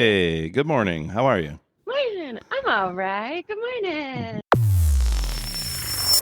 Hey, good morning. How are you? Morning. I'm all right. Good morning.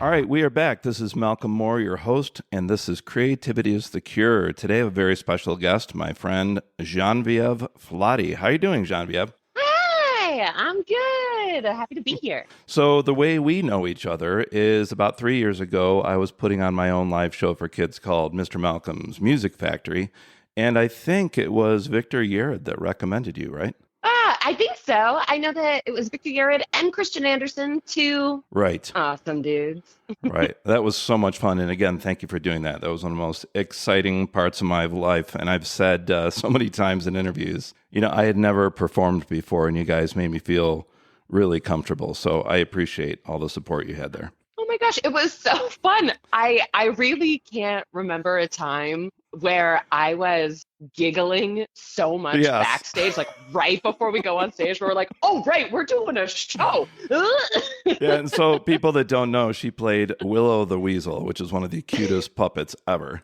All right, we are back. This is Malcolm Moore, your host, and this is Creativity is the Cure. Today I have a very special guest, my friend Geneviève Flati. How are you doing, Geneviève? Hi, I'm good. Happy to be here. So the way we know each other is about 3 years ago, I was putting on my own live show for kids called Mr. Malcolm's Music Factory, and I think it was Victor Yared that recommended you, right? I think so. I know that it was Victor Yared and Christian Anderson, two Right. awesome dudes. Right. That was so much fun. And again, thank you for doing that. That was one of the most exciting parts of my life. And I've said so many times in interviews, I had never performed before, and you guys made me feel really comfortable. So I appreciate all the support you had there. Oh my gosh, it was so fun. I really can't remember a time where I was giggling so much Yes. backstage, like right before we go on stage, where we're like, oh, right, we're doing a show. Yeah. And so people that don't know, she played Willow the Weasel, which is one of the cutest puppets ever.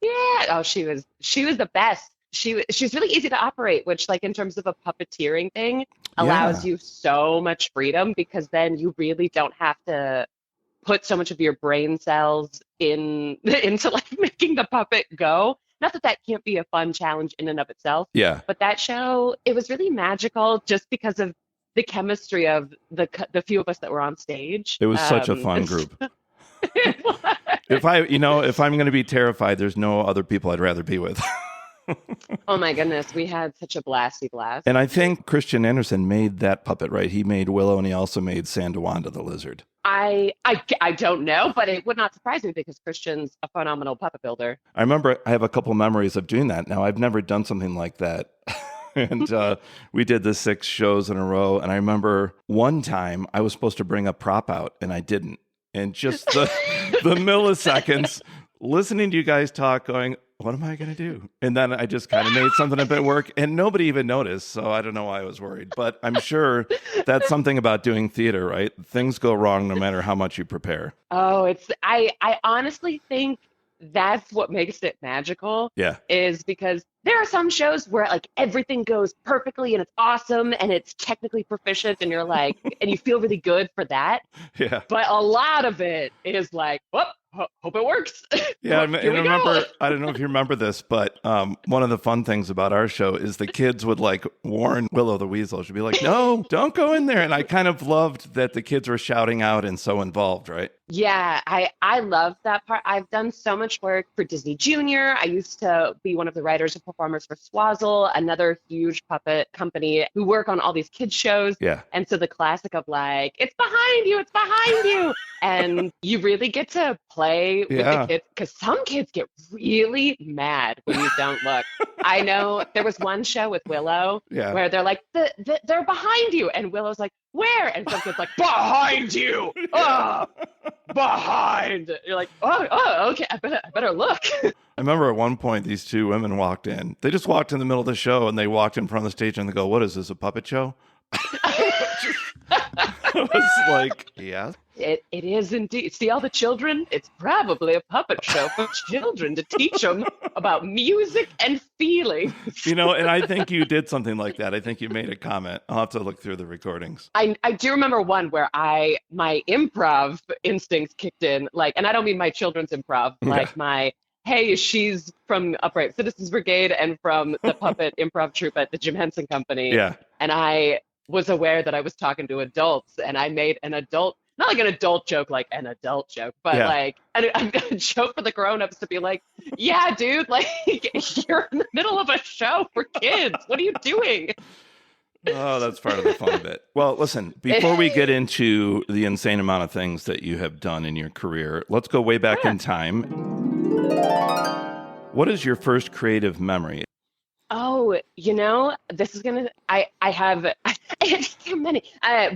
Yeah. Oh, she was the best. She's really easy to operate, which like in terms of a puppeteering thing allows Yeah. you so much freedom because then you really don't have to put so much of your brain cells into like making the puppet go. Not that that can't be a fun challenge in and of itself, Yeah. but that show, it was really magical just because of the chemistry of the few of us that were on stage. It was such a fun group. It was. If I'm going to be terrified, there's no other people I'd rather be with. Oh my goodness, we had such a blasty blast. And I think Christian Anderson made that puppet, right? He made Willow, and he also made Sandawanda the lizard. I don't know, but it would not surprise me because Christian's a phenomenal puppet builder. I remember I have a couple memories of doing that. Now, I've never done something like that. And we did the 6 shows in a row. And I remember one time I was supposed to bring a prop out, and I didn't. And just the milliseconds listening to you guys talk, going, what am I going to do? And then I just kind of made something up at work, and nobody even noticed. So I don't know why I was worried. But I'm sure that's something about doing theater, right? Things go wrong no matter how much you prepare. Oh, I honestly think that's what makes it magical. Yeah. Is because there are some shows where like everything goes perfectly and it's awesome and it's technically proficient and you're like, and you feel really good for that. Yeah. But a lot of it is like, whoop, hope it works. Yeah, and Here we remember, go. I don't know if you remember this, but one of the fun things about our show is the kids would like warn Willow the Weasel. She'd be like, no, don't go in there. And I kind of loved that the kids were shouting out and so involved, right? Yeah, I love that part. I've done so much work for Disney Junior. I used to be one of the writers and performers for Swazzle, another huge puppet company who work on all these kids shows. Yeah. And so the classic of like, it's behind you. And you really get to play with the kids because some kids get really mad when you don't look. I know there was one show with Willow where they're like, they're behind you. And Willow's like, where? And some kid's like, behind you. Oh, behind. You're like, oh, okay. I better look. I remember at one point these 2 women walked in. They just walked in the middle of the show, and they walked in front of the stage and they go, what is this, a puppet show? I was like, yeah. It is indeed. See all the children? It's probably a puppet show for children to teach them about music and feelings. And I think you did something like that. I think you made a comment. I'll have to look through the recordings. I do remember one where my improv instincts kicked in, like, and I don't mean my children's improv, like my, hey, she's from Upright Citizens Brigade and from the puppet improv troupe at the Jim Henson Company. Yeah. And I was aware that I was talking to adults, and I made an adult, not like an adult joke, like an adult joke, but like a joke for the grown-ups to be like, yeah, dude, like you're in the middle of a show for kids. What are you doing? Oh, that's part of the fun of it. Well, listen, before we get into the insane amount of things that you have done in your career, let's go way back in time. What is your first creative memory? Oh, this is I have many,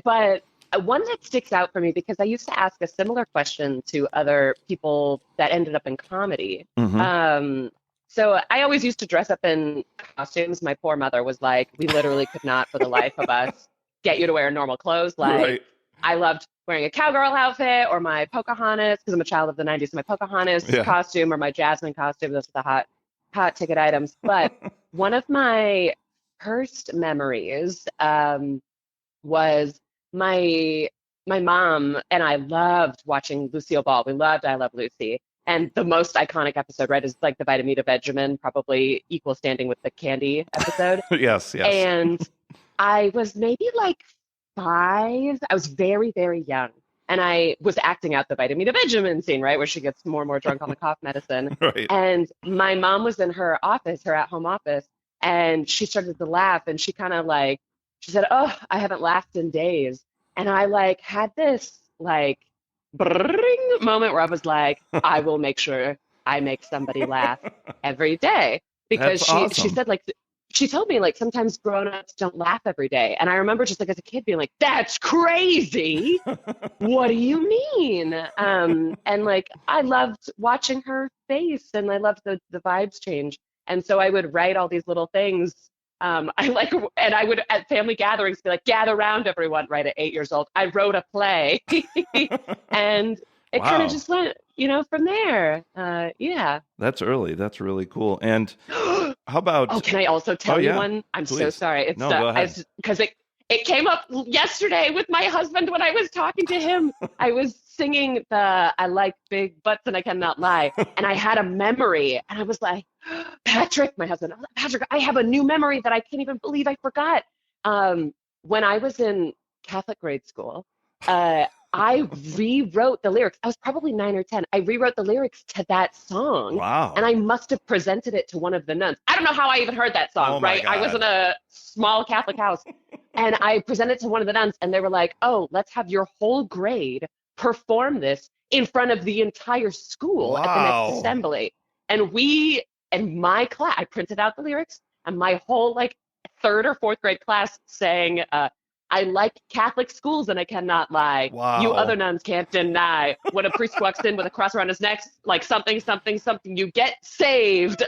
but one that sticks out for me because I used to ask a similar question to other people that ended up in comedy. Mm-hmm. So I always used to dress up in costumes. My poor mother was like, we literally could not for the life of us get you to wear normal clothes. Like, I loved wearing a cowgirl outfit or my Pocahontas, because I'm a child of the 90s, so my Pocahontas costume or my Jasmine costume. Those are the hot ticket items. But one of my first memories was my my mom and I loved watching Lucille Ball. We loved I Love Lucy. And the most iconic episode, right, is like the Vitamita Benjamin, probably equal standing with the candy episode. Yes, yes. And I was maybe like 5. I was very, very young. And I was acting out the Vitamita Benjamin scene, right, where she gets more and more drunk on the cough medicine. Right. And my mom was in her office, her at-home office, and she started to laugh and she kind of like, she said, "Oh, I haven't laughed in days." And I like had this like brrring moment where I was like, I will make sure I make somebody laugh every day. Because That's she awesome. said like she told me like sometimes grown-ups don't laugh every day. And I remember just like as a kid being like, that's crazy. What do you mean? And like I loved watching her face and I loved the vibes change. And so I would write all these little things. I like, and I would at family gatherings be like, gather around everyone, right at 8 years old. I wrote a play and it kind of Wow. just went, from there. Yeah. That's early. That's really cool. And how Oh, about, can I also oh, tell you yeah, one? I'm so please. sorry. It's No, go ahead. because it came up yesterday with my husband when I was talking to him. I was singing the I like big butts and I cannot lie, and I had a memory, and I was like, Patrick, my husband, I was like, Patrick, I have a new memory that I can't even believe I forgot. When I was in Catholic grade school, uh, I rewrote the lyrics. I was probably 9 or 10. I rewrote the lyrics to that song, and Wow. I must have presented it to one of the nuns. I don't know how I even heard that song, Oh my right? I was in God. a small Catholic house, and I presented it to one of the nuns, and they were like, "Oh, let's have your whole grade perform this in front of the entire school at the next Wow. assembly." And my class, I printed out the lyrics, and my whole like third or fourth grade class sang, "I like Catholic schools and I cannot lie. You other Wow. nuns can't deny. When a priest walks in with a cross around his neck, like something, something, something, you get saved."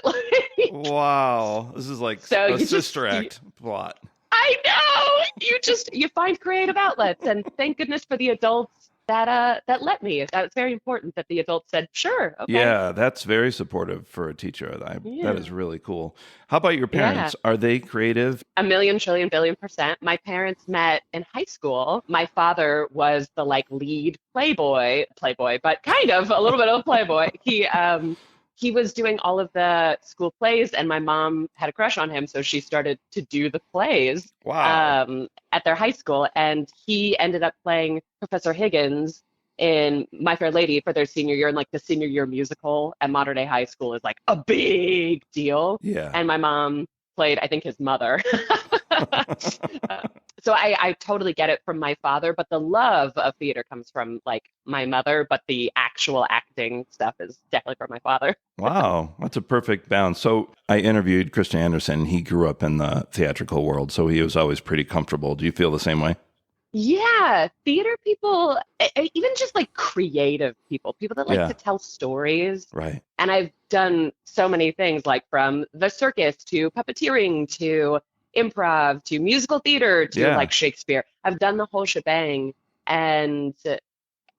Wow. This is like So a you Sister Act plot. I know, you find creative outlets, and thank goodness for the adults that let me. That's very important that the adults said, "Sure, okay, Yeah, that's very supportive for a teacher. That yeah, is really cool. How about your yeah." parents? Are they creative? A million, trillion, billion%. My parents met in high school. My father was the like lead playboy, but kind of a little bit of a playboy. He was doing all of the school plays, and my mom had a crush on him, so she started to do the plays Wow. at their high school, and he ended up playing Professor Higgins in My Fair Lady for their senior year, and like the senior year musical at modern day high school is like a big deal. Yeah. And my mom played, I think, his mother. Uh, so I totally get it from my father, but the love of theater comes from like my mother, but the actual acting stuff is definitely from my father. Wow, that's a perfect balance. So I interviewed Christian Anderson. He grew up in the theatrical world, so he was always pretty comfortable. Do you feel the same way? Yeah, theater people, even just like creative people, people that like Yeah, to tell stories. right. And I've done so many things like from the circus to puppeteering to improv to musical theater to Yeah, like Shakespeare. I've done the whole shebang. And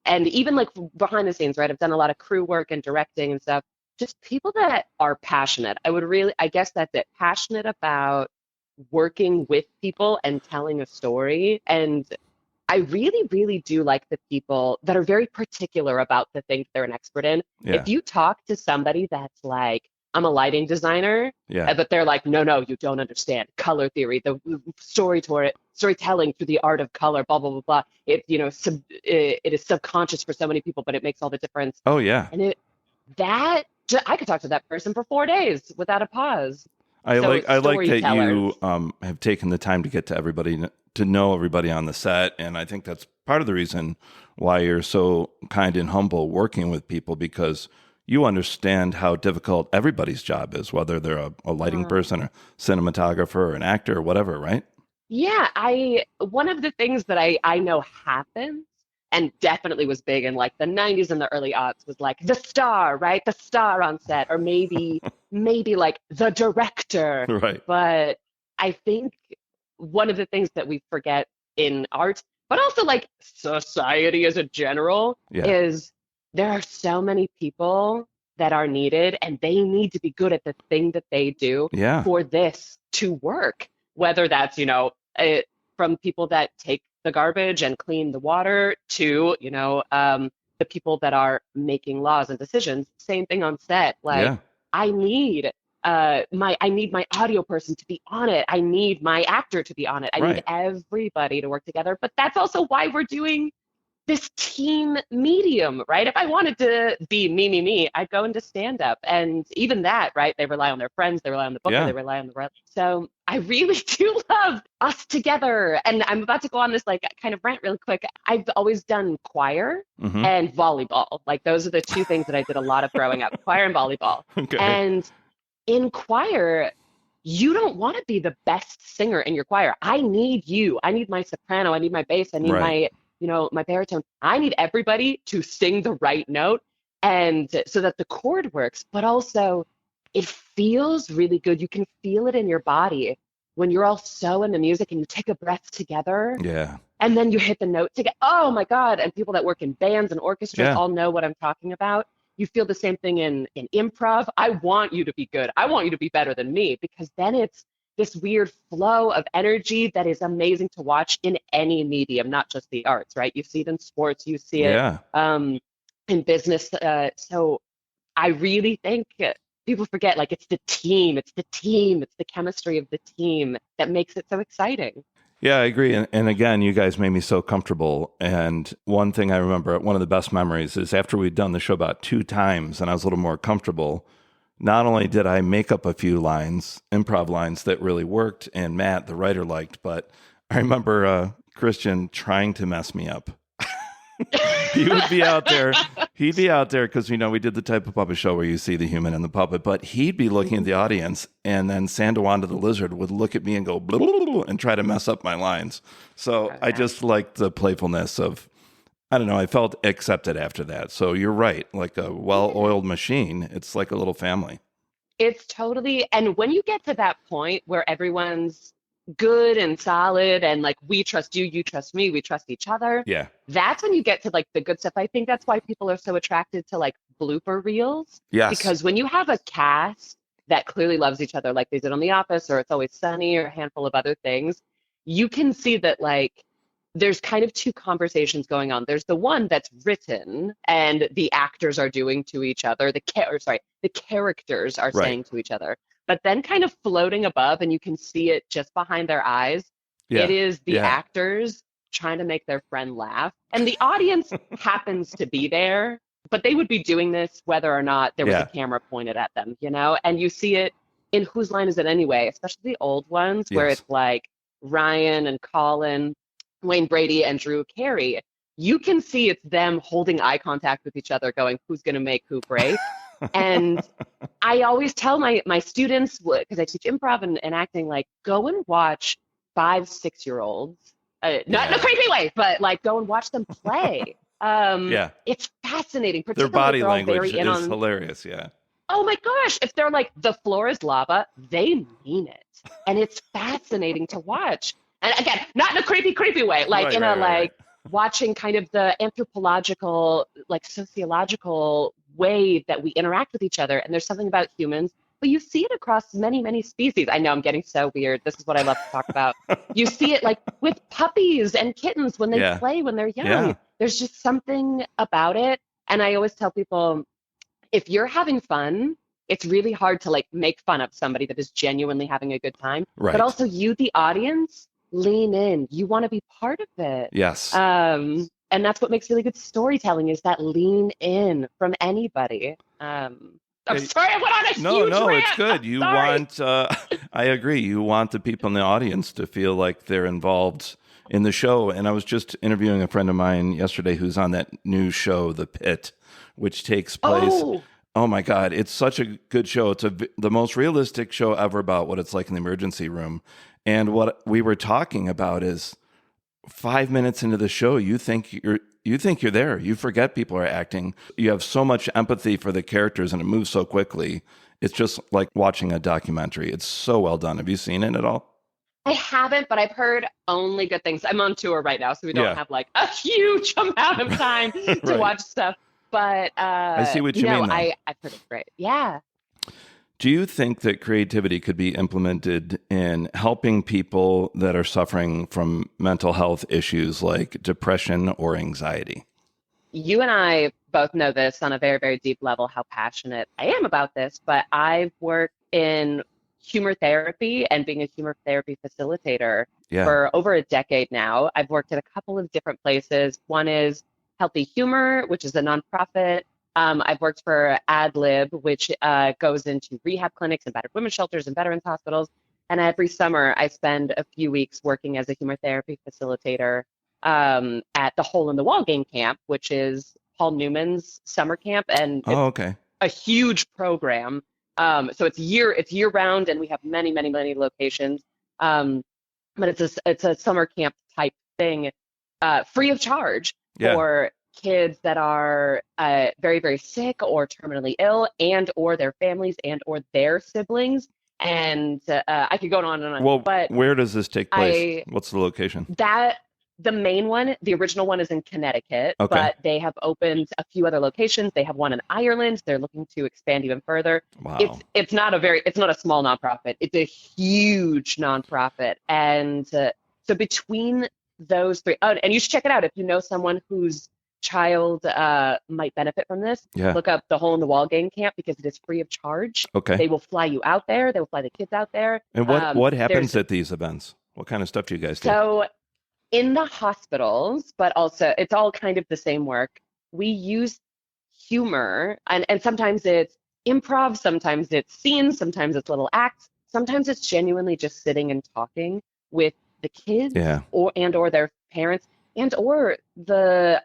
and even like behind the scenes, right? I've done a lot of crew work and directing and stuff. Just people that are passionate. I guess that's it, passionate about working with people and telling a story. And I really, really do like the people that are very particular about the things they're an expert in. yeah, If you talk to somebody that's like, I'm a lighting designer, yeah. but they're like, no, no, you don't understand color theory, the storytelling through the art of color, blah, blah, blah, blah. It is subconscious for so many people, but it makes all the difference. Oh, yeah. And I could talk to that person for 4 days without a pause. I So like that storytellers. you have taken the time to get to everybody to know everybody on the set, and I think that's part of the reason why you're so kind and humble working with people because you understand how difficult everybody's job is, whether they're a lighting person, or cinematographer, or an actor, or whatever, right? Yeah, one of the things that I know happens and definitely was big in like the 90s and the early aughts was like the star, right? The star on set, or maybe like the director. Right. But I think one of the things that we forget in art, but also like society as a general, Yeah. is there are so many people that are needed and they need to be good at the thing that they do Yeah. for this to work. whether that's, from people that take the garbage and clean the water to, the people that are making laws and decisions. Same thing on set. Like, Yeah. I need I need my audio person to be on it. I need my actor to be on it. I need Right. everybody to work together. But that's also why we're doing this team medium, right? If I wanted to be me, I'd go into stand up. And even that, right? They rely on their friends, they rely on the booker, Yeah. they rely on the rep. So I really do love us together. And I'm about to go on this like kind of rant really quick. I've always done choir and volleyball. Like those are the two things that I did a lot of growing up, choir and volleyball. Okay. And in choir, you don't want to be the best singer in your choir. I need you. I need my soprano. I need my bass. I need my my baritone. I need everybody to sing the right note and so that the chord works, but also it feels really good. You can feel it in your body when you're all so in the music and you take a breath together. Yeah. And then you hit the note together. Oh my God. And people that work in bands and orchestras all know what I'm talking about. You feel the same thing in improv. I want you to be good. I want you to be better than me, because then it's this weird flow of energy that is amazing to watch in any medium, not just the arts, right? You see it in sports, you see it in business. So I really think people forget, like, it's the team, it's the chemistry of the team that makes it so exciting. Yeah, I agree. And again, you guys made me so comfortable. And one thing I remember, one of the best memories is after we'd done the show about 2 times and I was a little more comfortable, not only did I make up a few lines, improv lines that really worked and Matt, the writer, liked, but I remember Christian trying to mess me up. He would be out there. He'd be out there because, we did the type of puppet show where you see the human and the puppet, but he'd be looking at the audience, and then Sandawanda the lizard would look at me and go blah, blah, blah, blah, and try to mess up my lines. So I just liked the playfulness of, I don't know, I felt accepted after that. So you're right. Like a well-oiled machine, it's like a little family. It's totally, and when you get to that point where everyone's good and solid and like, we trust you, you trust me, we trust each other. Yeah. That's when you get to like the good stuff. I think that's why people are so attracted to like blooper reels. Yes. Because when you have a cast that clearly loves each other, like they did on The Office or It's Always Sunny or a handful of other things, you can see that like there's kind of 2 conversations going on. There's the one that's written and the actors are doing to each other. The characters are saying to each other. But then kind of floating above, and you can see it just behind their eyes. It is the actors trying to make their friend laugh. And the audience happens to be there, but they would be doing this whether or not there was a camera pointed at them, And you see it in Whose Line Is It Anyway, especially the old ones where it's like Ryan and Colin, Wayne Brady and Drew Carey. You can see it's them holding eye contact with each other going, who's going to make who break? And I always tell my students, because I teach improv and acting, like, go and watch 5, 6-year-olds, not in a creepy way, but like go and watch them play. It's fascinating. Their body language is hilarious. Yeah. Oh my gosh. If they're like, the floor is lava, they mean it. And it's fascinating to watch. And again, not in a creepy way, like watching kind of the anthropological, like sociological way that we interact with each other. And there's something about humans, but you see it across many, many species. I know I'm getting so weird. This is what I love to talk about. You see it like with puppies and kittens when they play, when they're young. Yeah. There's just something about it. And I always tell people, if you're having fun, it's really hard to like make fun of somebody that is genuinely having a good time. Right. But also you, the audience, lean in. You want to be part of it. Yes. And that's what makes really good storytelling, is that lean in from anybody. I'm sorry, I went on a huge rant. It's good. You want, I agree. You want the people in the audience to feel like they're involved in the show. And I was just interviewing a friend of mine yesterday who's on that new show, The Pit, which takes place. Oh my God. It's such a good show. It's the most realistic show ever about what it's like in the emergency room. And what we were talking about is 5 minutes into the show, you think you're there. You forget people are acting. You have so much empathy for the characters, and it moves so quickly. It's just like watching a documentary. It's so well done. Have you seen it at all? I haven't, but I've heard only good things. I'm on tour right now, so we don't have like a huge amount of time to watch stuff. But I see what you mean. I've heard it's great. Yeah. Do you think that creativity could be implemented in helping people that are suffering from mental health issues like depression or anxiety? You and I both know this on a very, very deep level, how passionate I am about this, but I've worked in humor therapy and being a humor therapy facilitator Yeah. for over a decade now. I've worked at a couple of different places. One is Healthy Humor, which is a nonprofit. I've worked for AdLib, which goes into rehab clinics and battered women's shelters and veterans hospitals. And every summer, I spend a few weeks working as a humor therapy facilitator at the Hole in the Wall game camp, which is Paul Newman's summer camp, and it's Okay. a huge program. So it's year round, and we have many, many, many locations. But it's a summer camp type thing, free of charge Yeah. for kids that are very, very sick or terminally ill, and or their families and or their siblings. And I could go on and on. Well, but where does this take place? What's the location? The main one, the original one, is in Connecticut, Okay. but they have opened a few other locations. They have one in Ireland. They're looking to expand even further. Wow. It's not a small nonprofit. It's a huge nonprofit. And so between those three, and you should check it out if you know someone whose child might benefit from this. Yeah. Look up the Hole in the Wall game camp because it is free of charge. Okay. They will fly you out there. They will fly the kids out there. And what happens at these events? What kind of stuff do you guys do? So in the hospitals, but also it's all kind of the same work. We use humor, and sometimes it's improv, sometimes it's scenes, sometimes it's little acts, sometimes it's genuinely just sitting and talking with the kids, Yeah. or their parents, and or the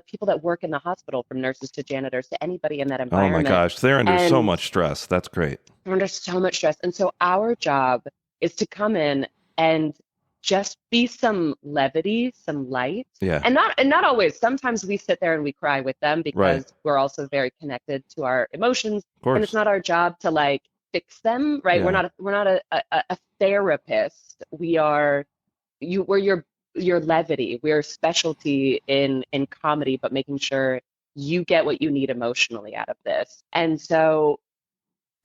people that work in the hospital, from nurses to janitors to anybody in that Oh environment. my gosh, they're under so And much stress. That's great. They're under so much stress. And so our job is to come in and just be some levity, some light. Yeah. And not always. Sometimes we sit there and we cry with them because Right. we're also very connected to our emotions. Of course. And it's not our job to like fix them, right? Yeah. We're not a therapist. We're your levity. We're specialty in comedy, but making sure you get what you need emotionally out of this. And so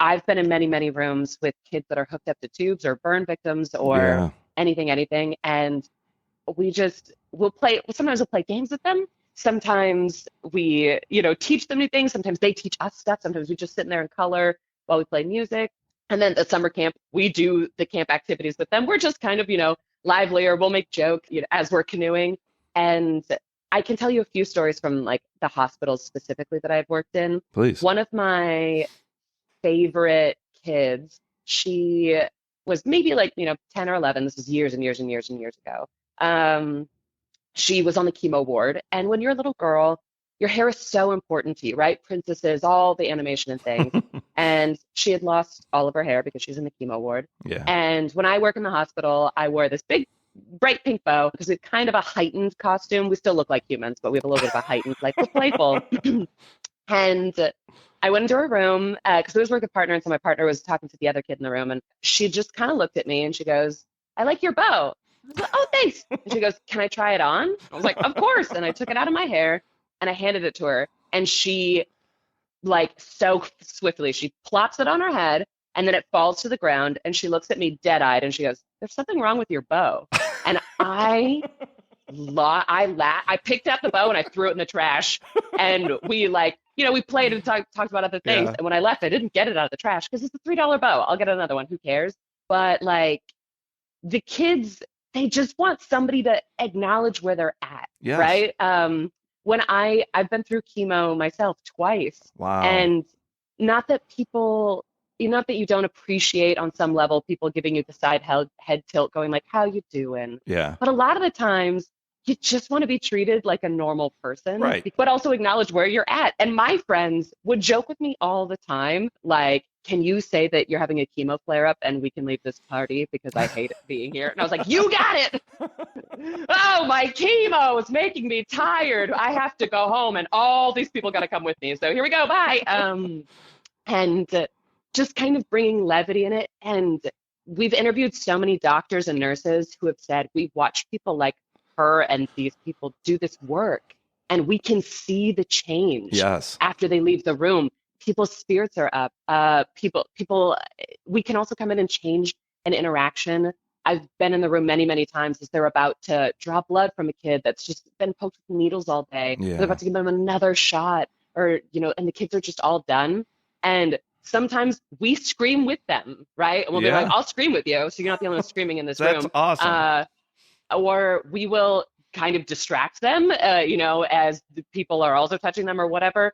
I've been in many, many rooms with kids that are hooked up to tubes or burn victims or Yeah. anything. And sometimes we'll play games with them. Sometimes we, teach them new things. Sometimes they teach us stuff. Sometimes we just sit in there and color while we play music. And then at summer camp, we do the camp activities with them. We're just kind of, livelier. We'll make jokes, as we're canoeing. And I can tell you a few stories from like the hospitals specifically that I've worked in. Please. One of my favorite kids, she was maybe like 10 or 11. This was years and years and years and years ago. She was on the chemo ward, and when you're a little girl, your hair is so important to you, right? Princesses, all the animation and things. And she had lost all of her hair because she's in the chemo ward. Yeah. And when I work in the hospital, I wore this big bright pink bow because it's kind of a heightened costume. We still look like humans, but we have a little bit of a heightened, like we're playful. And I went into her room because I was working with a partner, and so my partner was talking to the other kid in the room, and she just kind of looked at me and she goes, "I like your bow." I was like, "Oh, thanks." And she goes, "Can I try it on?" I was like, "Of course." And I took it out of my hair and I handed it to her, and she, like, so swiftly, she plops it on her head, and then it falls to the ground, and she looks at me dead-eyed and she goes, "There's something wrong with your bow." And I picked up the bow and I threw it in the trash, and we we played and talked about other things. Yeah. And when I left, I didn't get it out of the trash because it's a $3 bow. I'll get another one. Who cares? But like the kids, they just want somebody to acknowledge where they're at. Yes. Right. When I've been through chemo myself twice. Wow. And not that you don't appreciate on some level people giving you the side head tilt going like, "How you doing?" Yeah. But a lot of the times you just want to be treated like a normal person, Right. but also acknowledge where you're at. And my friends would joke with me all the time, like, "Can you say that you're having a chemo flare up and we can leave this party because I hate being here?" And I was like, "You got it." "Oh, my chemo is making me tired. I have to go home and all these people got to come with me. So here we go. Bye." And just kind of bringing levity in it. And we've interviewed so many doctors and nurses who have said, we've watched people like her and these people do this work, and we can see the change Yes. after they leave the room. people's spirits are up. We can also come in and change an interaction. I've been in the room many, many times as they're about to draw blood from a kid that's just been poked with needles all day. They're Yeah. about to give them another shot, or, and the kids are just all done. And sometimes we scream with them, right? And we'll be like, Yeah. I'll scream with you, so you're not the only one screaming in this That's room. awesome. Or we will kind of distract them, as the people are also touching them or whatever.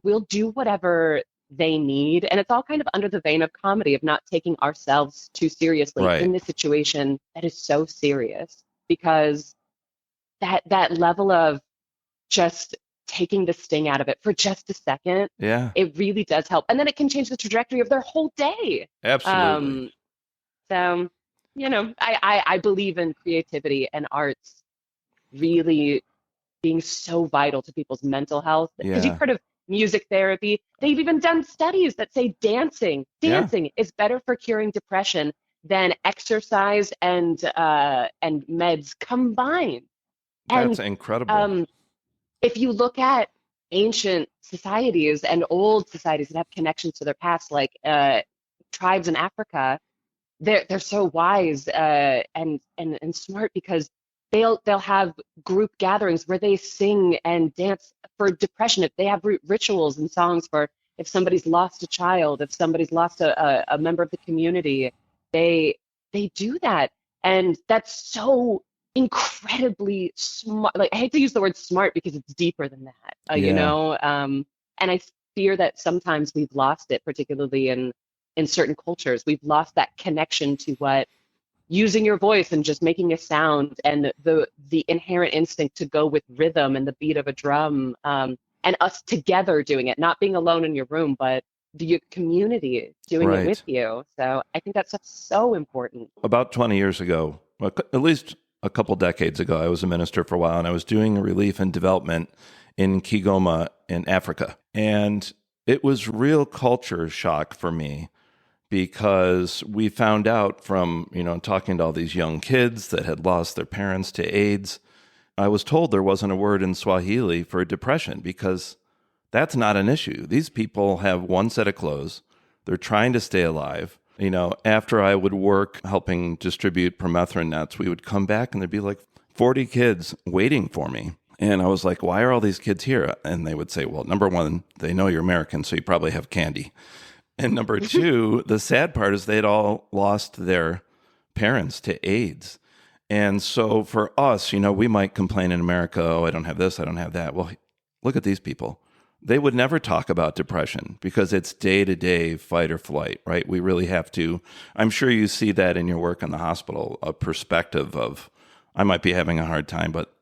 We'll do whatever they need. And it's all kind of under the vein of comedy, of not taking ourselves too seriously Right. in this situation that is so serious, because that level of just taking the sting out of it for just a second, Yeah. it really does help. And then it can change the trajectory of their whole day. Absolutely. So, I believe in creativity and arts really being so vital to people's mental health. Because you've Yeah. heard of music therapy. They've even done studies that say dancing Yeah. is better for curing depression than exercise and meds combined. That's And incredible. um, if you look at ancient societies and old societies that have connections to their past, like tribes in Africa, they're so wise and smart, because they'll have group gatherings where they sing and dance for depression. If they have rituals and songs for if somebody's lost a child, if somebody's lost a member of the community, they do that. And that's so incredibly smart. Like, I hate to use the word smart because it's deeper than that, Yeah. and I fear that sometimes we've lost it, particularly in certain cultures. We've lost that connection to what using your voice and just making a sound, and the inherent instinct to go with rhythm and the beat of a drum, and us together doing it, not being alone in your room, but the community doing it with Right. you. So I think that's so important. About 20 years ago, well, at least a couple decades ago, I was a minister for a while, and I was doing relief and development in Kigoma in Africa. And it was real culture shock for me, because we found out from, talking to all these young kids that had lost their parents to AIDS. I was told there wasn't a word in Swahili for depression, because that's not an issue. These people have one set of clothes. They're trying to stay alive. After I would work helping distribute permethrin nets, we would come back and there'd be like 40 kids waiting for me. And I was like, why are all these kids here? And they would say, well, number one, they know you're American, so you probably have candy. And number two, the sad part is they'd all lost their parents to AIDS. And so for us, we might complain in America, oh, I don't have this, I don't have that. Well, look at these people. They would never talk about depression because it's day-to-day fight or flight, right? We really have to. I'm sure you see that in your work in the hospital, a perspective of, I might be having a hard time, but,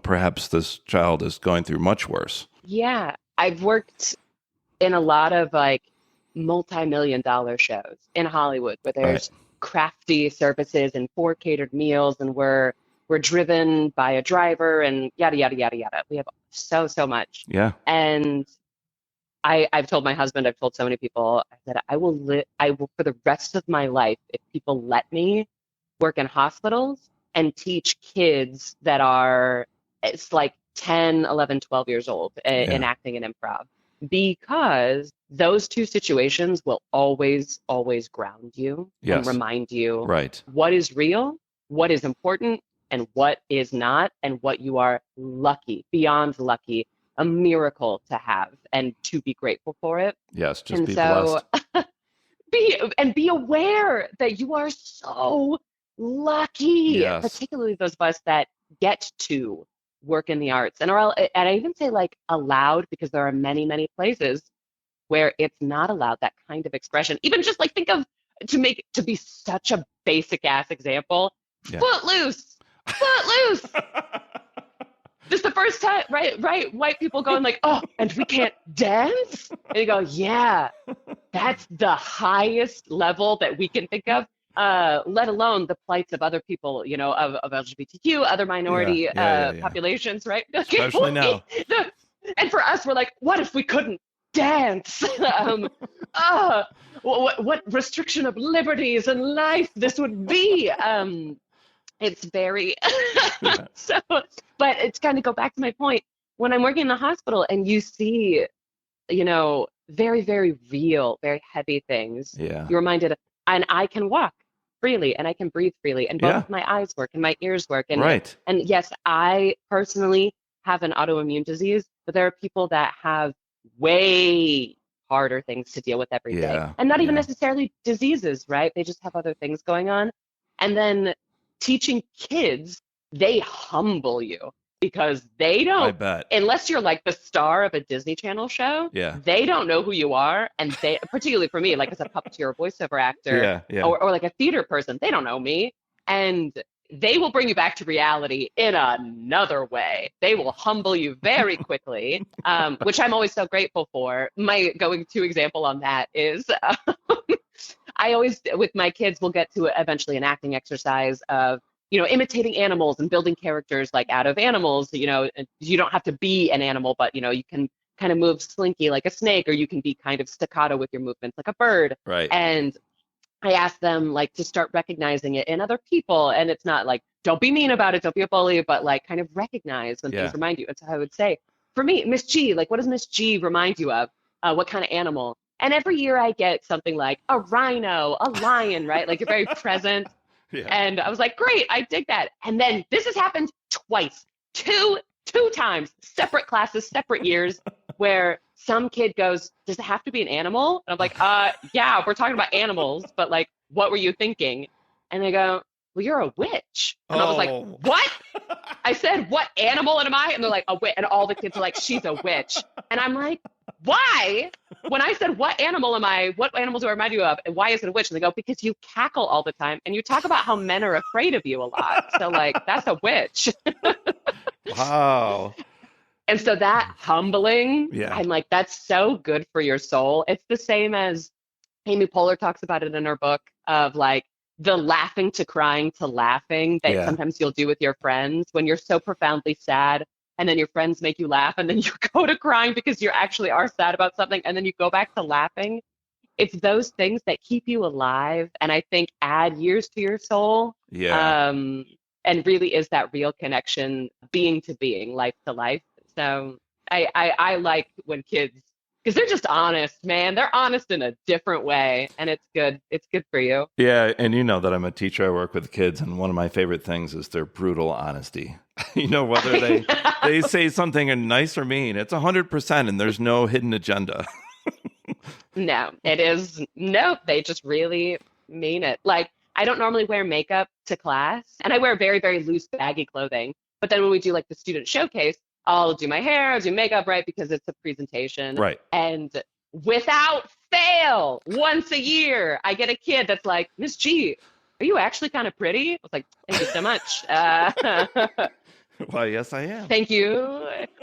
perhaps this child is going through much worse. Yeah, I've worked in a lot of like multi-million dollar shows in Hollywood where Right. there's crafty services and four catered meals, and we're driven by a driver and yada yada yada yada. We have so much. Yeah. And I've told my husband, I've told so many people, I said I will for the rest of my life, if people let me, work in hospitals and teach kids that are, it's like 10, 11, 12 years old in Yeah. acting and improv, because those two situations will always ground you and Yes. remind you Right. what is real, what is important, and what is not, and what you are lucky, beyond lucky, a miracle to have and to be grateful for it. Yes. Just And be so blessed. be aware that you are so lucky, Yes. particularly those of us that get to work in the arts. And I even say like allowed, because there are many places where it's not allowed, that kind of expression. Even just like think of, to be such a basic ass example, Yeah. Footloose. Footloose. This is the first time, right? White people going like, oh, and we can't dance? And you go, yeah, that's the highest level that we can think of, let alone the plights of other people, of LGBTQ, other Yeah. minority Yeah. Yeah. Yeah. populations, right? Especially now. And for us, we're like, what if we couldn't dance? What restriction of liberties and life this would be. It's very Yeah. so, but it's kind of go back to my point. When I'm working in the hospital and you see, very, very real, very heavy things. Yeah. You're reminded of, and I can walk freely and I can breathe freely and Yeah. both my eyes work and my ears work. Right. And yes, I personally have an autoimmune disease, but there are people that have way harder things to deal with every day. Yeah. And not even Yeah. necessarily diseases, right? They just have other things going on. And then teaching kids, they humble you because they I don't, bet. unless you're like the star of a Disney Channel show, Yeah. they don't know who you are. And they, particularly for me, like as a puppeteer or voiceover actor Yeah. Yeah. or like a theater person, they don't know me. And they will bring you back to reality in another way. They will humble you very quickly, which I'm always so grateful for. My going to example on that is I always, with my kids, will get to eventually an acting exercise of, imitating animals and building characters like out of animals. You don't have to be an animal, but, you can kind of move slinky like a snake, or you can be kind of staccato with your movements like a bird. Right. And I ask them like to start recognizing it in other people. And it's not like, don't be mean about it, don't be a bully, but like kind of recognize when things remind you. And so I would say, for me, Miss G, like what does Miss G remind you of? What kind of animal? And every year I get something like a rhino, a lion, right? Like you're very present. Yeah. And I was like, great, I dig that. And then this has happened twice, two times, separate classes, separate years, where some kid goes, does it have to be an animal? And I'm like, yeah, we're talking about animals, but like, what were you thinking? And they go, well, you're a witch. And I was like, what? I said, what animal am I? And they're like, a witch. And all the kids are like, she's a witch. And I'm like, why? When I said, what animal am I? What animal do I remind you of? And why is it a witch? And they go, because you cackle all the time and you talk about how men are afraid of you a lot. So like, that's a witch. Wow. And so that humbling, Yeah. I'm like, that's so good for your soul. It's the same as Amy Poehler talks about it in her book of like the laughing to crying to laughing that sometimes you'll do with your friends when you're so profoundly sad and then your friends make you laugh and then you go to crying because you actually are sad about something and then you go back to laughing. It's those things that keep you alive and I think add years to your soul. Yeah. And really is that real connection, being to being, life to life. So I like when kids, because they're just honest, man. They're honest in a different way, and it's good. It's good for you. Yeah, and you know that I'm a teacher. I work with kids, and one of my favorite things is their brutal honesty. Whether they say something nice or mean, it's 100%, and there's no hidden agenda. No, it is. No, they just really mean it. Like, I don't normally wear makeup to class, and I wear very, very loose, baggy clothing. But then when we do like the student showcase, I'll do my hair, I'll do makeup, right? Because it's a presentation. Right. And without fail, once a year, I get a kid that's like, Miss G, are you actually kind of pretty? I was like, thank you so much. Well, yes, I am. Thank you.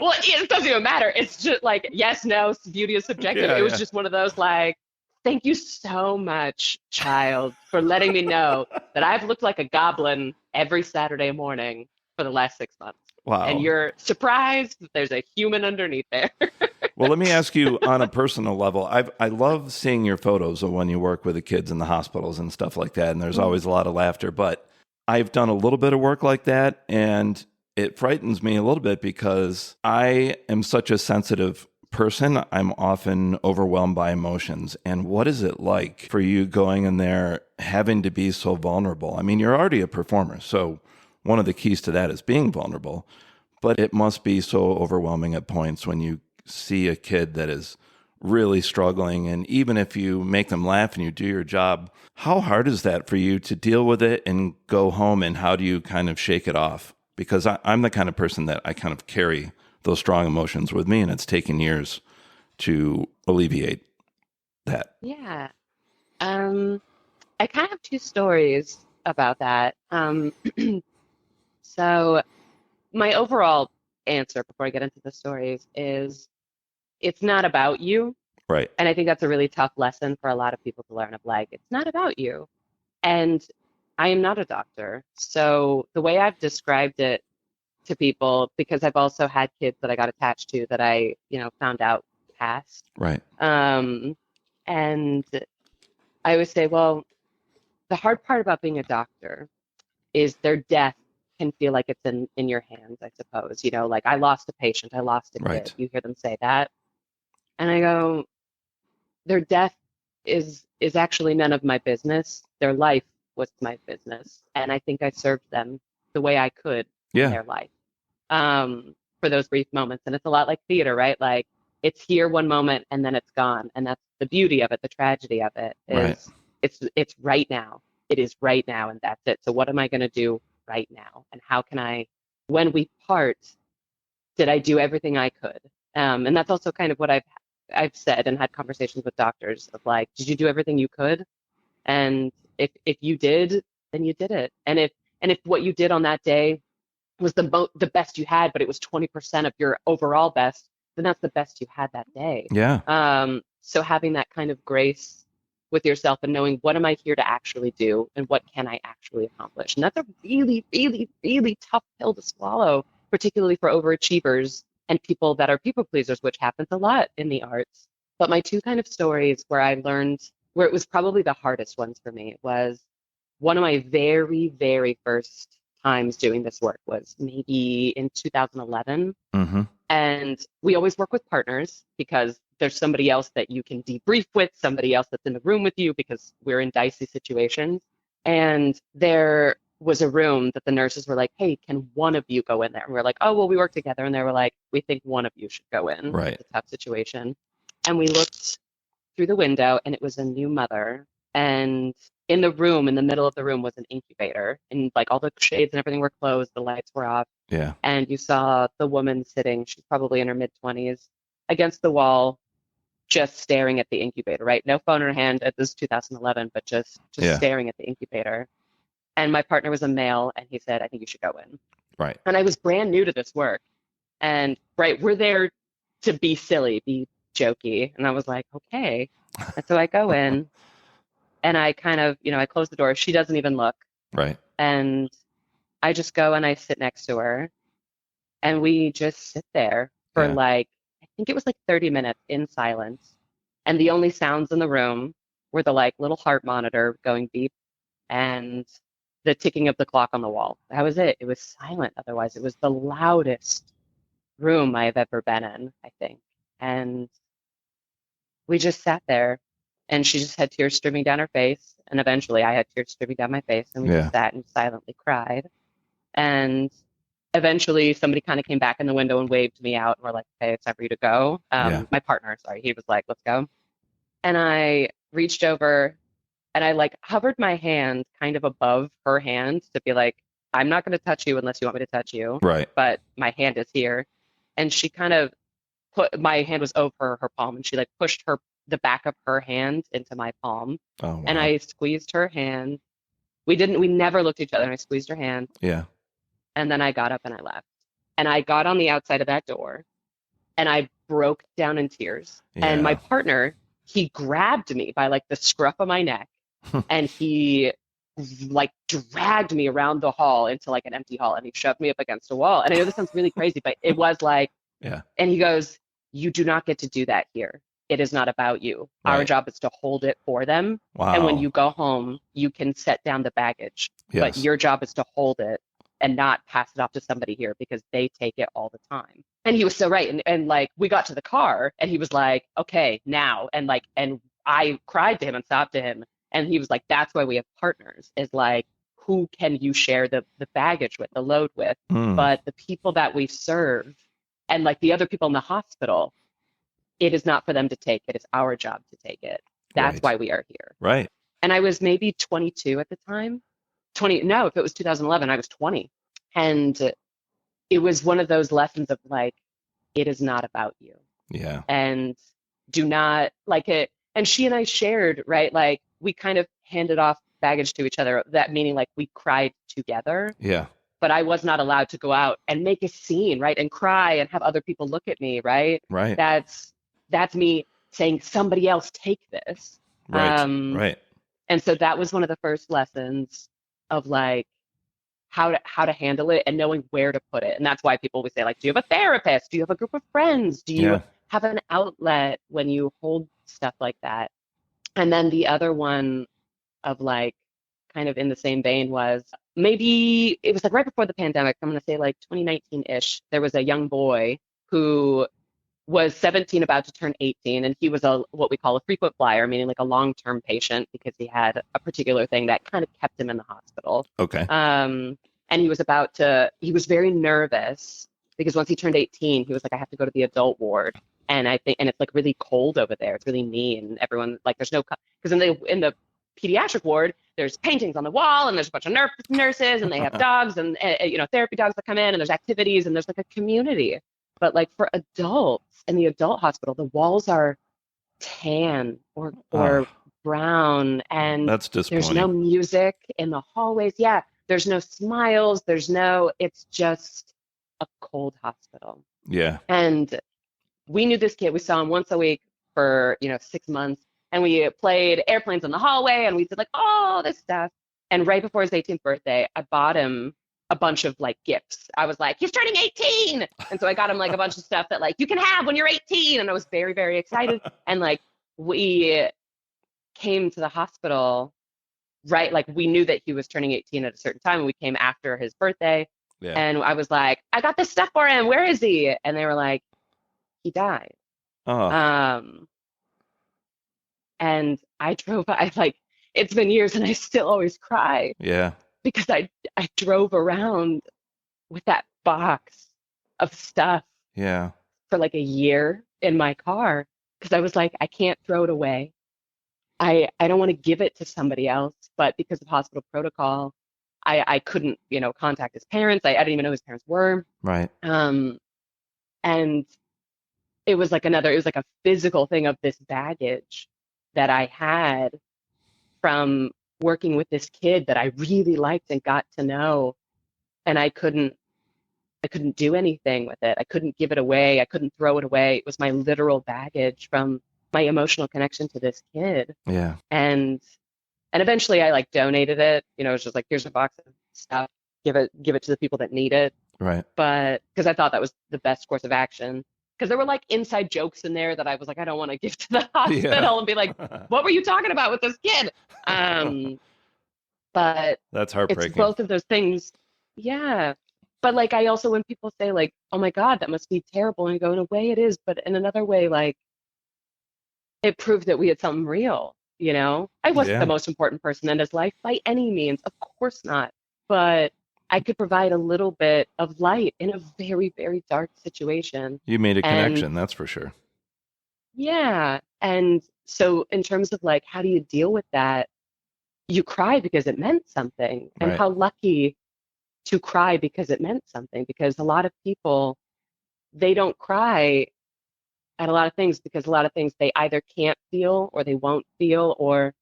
Well, it doesn't even matter. It's just like, yes, no, beauty is subjective. Yeah, it was just one of those like, thank you so much, child, for letting me know that I've looked like a goblin every Saturday morning for the last 6 months. Wow. And you're surprised that there's a human underneath there. Well, let me ask you on a personal level. I love seeing your photos of when you work with the kids in the hospitals and stuff like that. And there's always a lot of laughter. But I've done a little bit of work like that. And it frightens me a little bit because I am such a sensitive person. I'm often overwhelmed by emotions. And what is it like for you going in there having to be so vulnerable? I mean, you're already a performer. So one of the keys to that is being vulnerable. But it must be so overwhelming at points when you see a kid that is really struggling. And even if you make them laugh and you do your job, how hard is that for you to deal with it and go home? And how do you kind of shake it off? Because I'm the kind of person that I kind of carry those strong emotions with me, and it's taken years to alleviate that. Yeah. I kind of have two stories about that. So my overall answer before I get into the stories is it's not about you. Right. And I think that's a really tough lesson for a lot of people to learn of like, it's not about you. And I am not a doctor. So the way I've described it to people, because I've also had kids that I got attached to that I, found out passed. Right. And I always say, well, the hard part about being a doctor is their death can feel like it's in your hands, I suppose. Like I lost a patient, I lost a kid. Right. You hear them say that. And I go, their death is actually none of my business. Their life was my business, and I think I served them the way I could in Yeah. their life, for those brief moments. And it's a lot like theater, right? Like it's here one moment and then it's gone, and that's the beauty of it. The tragedy of it Right. is it's right now. It is right now, and that's it. So what am I going to do right now? And how can I, when we part, did I do everything I could? And that's also kind of what I've said and had conversations with doctors of like, did you do everything you could? And if you did, then you did it. And if what you did on that day was the best you had, but it was 20% of your overall best, then that's the best you had that day. Yeah. So having that kind of grace with yourself and knowing what am I here to actually do and what can I actually accomplish. And that's a really, really, really tough pill to swallow, particularly for overachievers and people that are people pleasers, which happens a lot in the arts. But my two kind of stories where I learned, where it was probably the hardest ones for me, was one of my very, very first times doing this work was maybe in 2011. Mm-hmm. And we always work with partners because there's somebody else that you can debrief with, somebody else that's in the room with you because we're in dicey situations. And there was a room that the nurses were like, hey, can one of you go in there? And we're like, oh, well, we work together. And they were like, we think one of you should go in. Right. It's a tough situation. And we looked through the window and it was a new mother. And in the room, in the middle of the room was an incubator, and like all the shades and everything were closed, the lights were off. Yeah. And you saw the woman sitting, she's probably in her mid-20s, against the wall, just staring at the incubator, right? No phone in her hand. This is 2011, but just Yeah. staring at the incubator. And my partner was a male, and he said, I think you should go in. Right. And I was brand new to this work. And right, we're there to be silly, be jokey. And I was like, okay. And so I go in and I kind of, I close the door. She doesn't even look. Right. And I just go and I sit next to her. And we just sit there for Yeah. like, I think it was like 30 minutes in silence. And the only sounds in the room were the like little heart monitor going beep and the ticking of the clock on the wall. That was it. It was silent. Otherwise, it was the loudest room I have ever been in, I think. And we just sat there and she just had tears streaming down her face. And eventually I had tears streaming down my face and we Yeah. just sat and silently cried. And eventually somebody kind of came back in the window and waved me out and we're like, okay, it's time for you to go. Yeah. My partner, sorry, he was like, let's go. And I reached over and I like hovered my hand kind of above her hand to be like, I'm not going to touch you unless you want me to touch you, Right. but my hand is here. And she kind of my hand was over her palm and she like pushed the back of her hand into my palm. Oh, wow. And I squeezed her hand. We never looked at each other and I squeezed her hand. Yeah. And then I got up and I left. And I got on the outside of that door and I broke down in tears. Yeah. And my partner, he grabbed me by like the scruff of my neck and he like dragged me around the hall into like an empty hall and he shoved me up against a wall. And I know this sounds really crazy, but it was like, Yeah. and he goes, you do not get to do that here. It is not about you. Our Right. job is to hold it for them. Wow. And when you go home, you can set down the baggage. But Yes. your job is to hold it and not pass it off to somebody here because they take it all the time. And he was so right. And like we got to the car and he was like, okay, now. And like, and I cried to him and sobbed to him. And he was like, that's why we have partners, is like, who can you share the baggage with, the load with? Mm. But the people that we serve and like the other people in the hospital, it is not for them to take. It is our job to take it. That's Right. why we are here. Right. And I was maybe 22 at the time. No, if it was 2011, I was 20. And it was one of those lessons of like, it is not about you. Yeah. And do not like it. And she and I shared, right? Like we kind of handed off baggage to each other, that meaning like we cried together. Yeah. But I was not allowed to go out and make a scene, right? And cry and have other people look at me, right? Right. That's me saying somebody else take this. Right. Right. And so that was one of the first lessons of like how to handle it and knowing where to put it. And that's why people always say like, do you have a therapist? Do you have a group of friends? Do you Yeah. have an outlet when you hold stuff like that? And then the other one of like kind of in the same vein was maybe it was like right before the pandemic. I'm going to say like 2019-ish. There was a young boy who was 17, about to turn 18, and he was a what we call a frequent flyer, meaning like a long-term patient because he had a particular thing that kind of kept him in the hospital. Okay. And he was very nervous because once he turned 18, he was like, I have to go to the adult ward. And it's like really cold over there. It's really mean. Everyone, like, there's no, because in the pediatric ward, there's paintings on the wall and there's a bunch of nurses and they have dogs and, therapy dogs that come in and there's activities and there's like a community. But like for adults in the adult hospital, the walls are tan or brown, and that's there's no disappointing. music in the hallways. Yeah, there's no smiles. It's just a cold hospital. Yeah. And we knew this kid. We saw him once a week for, 6 months, and we played airplanes in the hallway, and we did like all this stuff. And right before his 18th birthday, I bought him a bunch of like gifts. I was like, he's turning 18. And so I got him like a bunch of stuff that like you can have when you're 18. And I was very, very excited. And like we came to the hospital, right? Like we knew that he was turning 18 at a certain time, and we came after his birthday. Yeah. And I was like, I got this stuff for him. Where is he? And they were like, he died. Oh. And it's been years and I still always cry Yeah. because I drove around with that box of stuff Yeah. for like a year in my car because I was like, I can't throw it away. I don't want to give it to somebody else, but because of hospital protocol, I couldn't, contact his parents. I didn't even know who his parents were. Right. And it was like a physical thing of this baggage that I had from working with this kid that I really liked and got to know. And I couldn't do anything with it. I couldn't give it away. I couldn't throw it away. It was my literal baggage from my emotional connection to this kid. Yeah. And eventually I like donated it. It's just like, here's a box of stuff. Give it to the people that need it. Right. But because I thought that was the best course of action. Because there were like inside jokes in there that I was like, I don't want to give to the hospital and be like, what were you talking about with this kid? But that's heartbreaking. It's both of those things. Yeah. But like, I also, when people say like, oh my God, that must be terrible. And I go, in a way it is. But in another way, like, it proved that we had something real. I wasn't the most important person in his life by any means. Of course not. But I could provide a little bit of light in a very, very dark situation. You made a connection, that's for sure. Yeah. And so in terms of like, how do you deal with that? You cry because it meant something. And Right. how lucky to cry because it meant something. Because a lot of people, they don't cry at a lot of things because a lot of things they either can't feel or they won't feel, or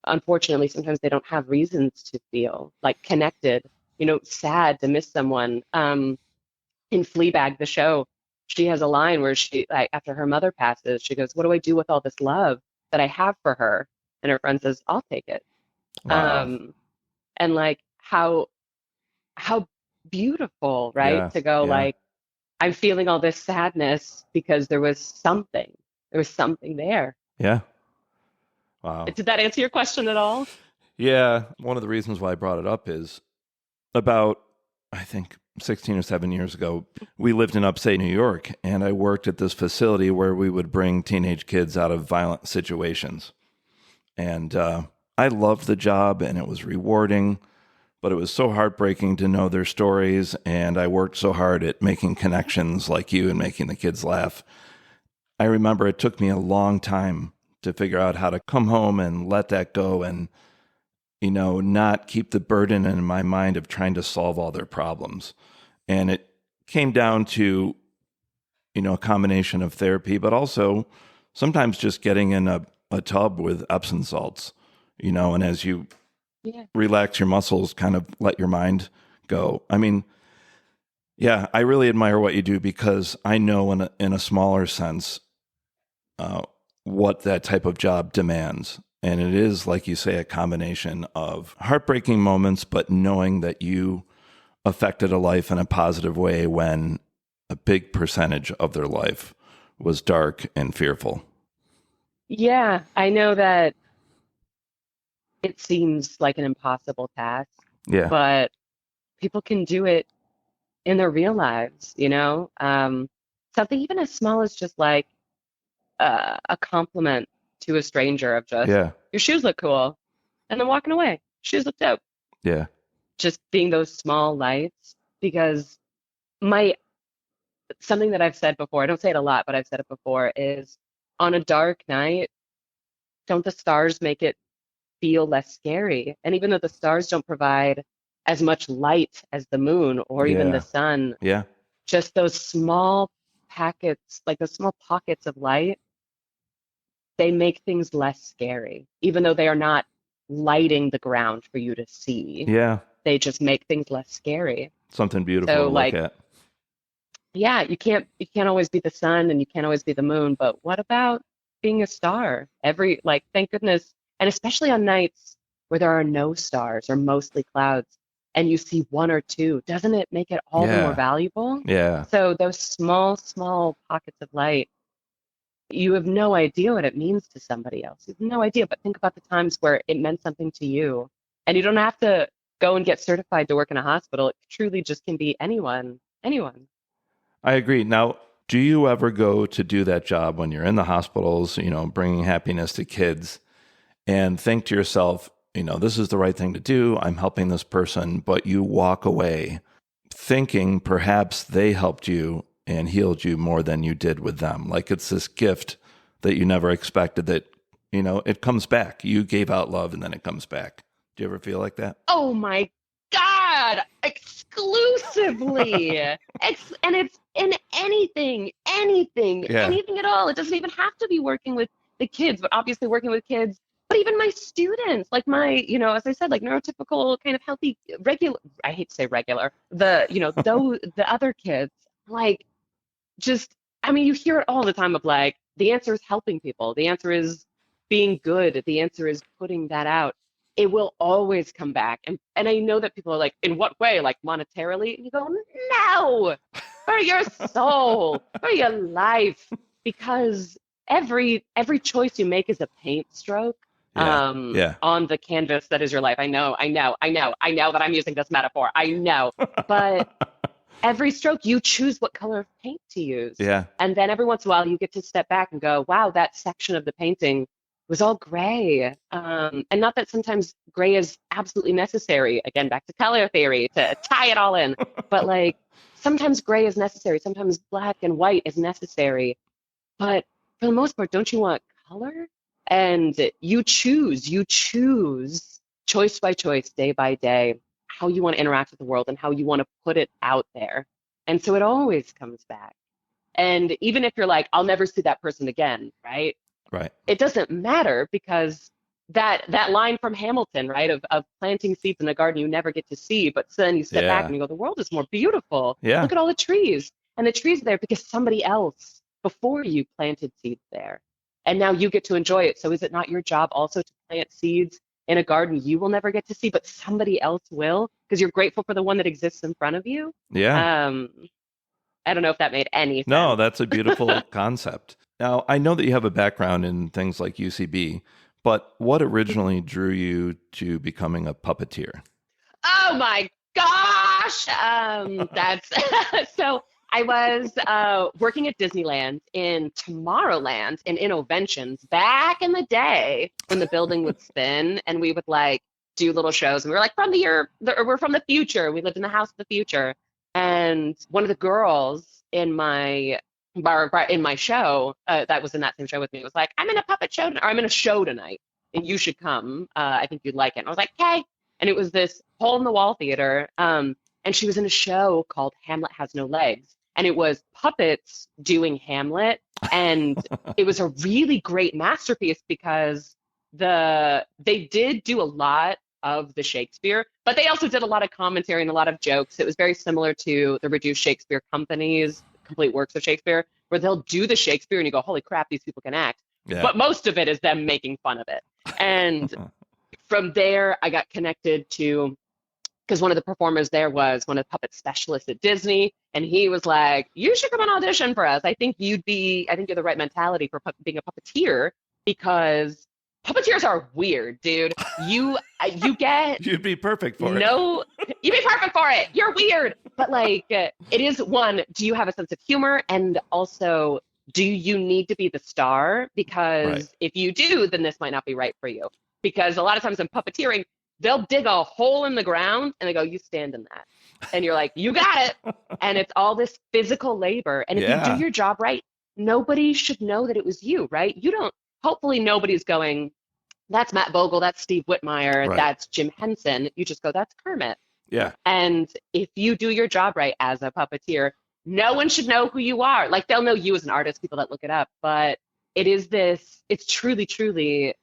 unfortunately, sometimes they don't have reasons to feel like connected, sad to miss someone. In Fleabag, the show, she has a line where she, like, after her mother passes, she goes, what do I do with all this love that I have for her? And her friend says, I'll take it. Wow. And like how beautiful, right? Yeah, To go yeah. like, I'm feeling all this sadness because there was something there. Yeah. Wow. Did that answer your question at all? Yeah. One of the reasons why I brought it up is about, I think, 16 or 7 years ago, we lived in upstate New York, and I worked at this facility where we would bring teenage kids out of violent situations. And I loved the job, and it was rewarding, but it was so heartbreaking to know their stories, and I worked so hard at making connections like you and making the kids laugh. I remember it took me a long time to figure out how to come home and let that go and, not keep the burden in my mind of trying to solve all their problems. And it came down to, a combination of therapy, but also sometimes just getting in a tub with Epsom salts, and as you relax your muscles, kind of let your mind go. I mean, yeah, I really admire what you do because I know in a smaller sense what that type of job demands. And it is, like you say, a combination of heartbreaking moments, but knowing that you affected a life in a positive way when a big percentage of their life was dark and fearful. Yeah, I know that it seems like an impossible task, Yeah. but people can do it in their real lives, something even as small as just like a compliment to a stranger of just, Yeah. your shoes look cool. And then walking away, shoes look dope. Yeah. Just being those small lights. Because my something that I've said before, I don't say it a lot, but I've said it before, is on a dark night, don't the stars make it feel less scary? And even though the stars don't provide as much light as the moon or even the Yeah. sun, Yeah. just those small packets, like those small pockets of light, they make things less scary, even though they are not lighting the ground for you to see. Yeah. They just make things less scary. Something beautiful So to look like, at. yeah, you can't always be the sun and you can't always be the moon, but what about being a star? Thank goodness, and especially on nights where there are no stars or mostly clouds and you see one or two, doesn't it make it all the more Yeah. valuable? Yeah. So those small, small pockets of light, you have no idea what it means to somebody else. You have no idea, but think about the times where it meant something to you. And you don't have to go and get certified to work in a hospital. It truly just can be anyone, anyone. I agree. Now, do you ever go to do that job when you're in the hospitals, bringing happiness to kids and think to yourself, this is the right thing to do. I'm helping this person, but you walk away thinking perhaps they helped you and healed you more than you did with them. Like it's this gift that you never expected that, it comes back. You gave out love and then it comes back. Do you ever feel like that? Oh my God, exclusively. And it's in Yeah. anything at all. It doesn't even have to be working with the kids, but obviously working with kids, but even my students, like as I said, like neurotypical kind of healthy, regular, I hate to say regular, the other kids, like just, I mean, you hear it all the time of like, the answer is helping people. The answer is being good. The answer is putting that out. It will always come back. And I know that people are like, in what way? Like monetarily? And you go, no, for your soul, for your life. Because every choice you make is a paint stroke Yeah. Yeah. on the canvas that is your life. I know that I'm using this metaphor. I know. But every stroke, you choose what color of paint to use. Yeah. And then every once in a while, you get to step back and go, wow, that section of the painting was all gray. And not that sometimes gray is absolutely necessary. Again, back to color theory to tie it all in. But like sometimes gray is necessary. Sometimes black and white is necessary. But for the most part, don't you want color? And you choose choice by choice, day by day, how you want to interact with the world and how you want to put it out there. And so it always comes back. And even if you're like, I'll never see that person again, right? Right. It doesn't matter because that line from Hamilton, right, of planting seeds in a garden you never get to see, but then you step back Yeah. and you go, the world is more beautiful. Yeah. Look at all the trees. And the trees are there because somebody else before you planted seeds there. And now you get to enjoy it. So is it not your job also to plant seeds in a garden you will never get to see, but somebody else will, because you're grateful for the one that exists in front of you? Yeah. I don't know if that made any No, sense. that's a beautiful concept. Now, I know that you have a background in things like UCB, but what originally drew you to becoming a puppeteer? Oh my gosh. That's so I was working at Disneyland in Tomorrowland in Innoventions back in the day when the building would spin and we would like do little shows and we were like we're from the future. We lived in the house of the future. And one of the girls in my show that was in that same show with me was like, I'm in a puppet show or I'm in a show tonight and you should come. I think you'd like it. And I was like, hey. And it was this hole in the wall theater. And she was in a show called Hamlet Has No Legs. And it was puppets doing Hamlet. And it was a really great masterpiece because they did do a lot of the Shakespeare, but they also did a lot of commentary and a lot of jokes. It was very similar to the Reduced Shakespeare Company's complete works of Shakespeare, where they'll do the Shakespeare and you go, holy crap, these people can act. Yeah. But most of it is them making fun of it. And from there, I got connected to, because one of the performers there was one of the puppet specialists at Disney. And he was like, you should come and audition for us. I think you're the right mentality for being a puppeteer because Puppeteers are weird, dude. You get You'd be perfect for it. no, you'd be perfect for it. You're weird. But like, it is one, do you have a sense of humor? And also, do you need to be the star? Because if you do, then this might not be right for you. Because a lot of times in puppeteering, they'll dig a hole in the ground and they go, you stand in that. And you're like, you got it. And it's all this physical labor. And if you do your job right, nobody should know that it was you, right? You don't, hopefully nobody's going, that's Matt Vogel, that's Steve Whitmire, that's Jim Henson. You just go, that's Kermit. Yeah. And if you do your job right as a puppeteer, no one should know who you are. Like, they'll know you as an artist, people that look it up. But it is this, it's truly, truly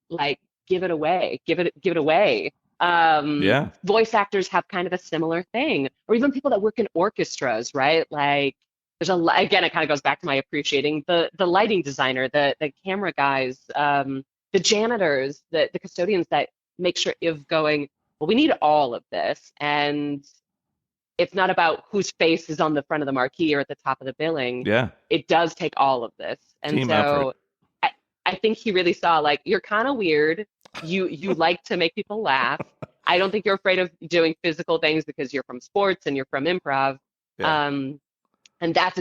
like, give it away. Give it away. Voice actors have kind of a similar thing. Or even people that work in orchestras, right? Like, there's again, it kind of goes back to my appreciating the lighting designer, the camera guys, the janitors, the custodians that make sure of going, well, we need all of this. And it's not about whose face is on the front of the marquee or at the top of the billing. Yeah. It does take all of this. And team effort. I think he really saw, like, you're kind of weird. You like to make people laugh. I don't think you're afraid of doing physical things because you're from sports and you're from improv. Yeah. And that's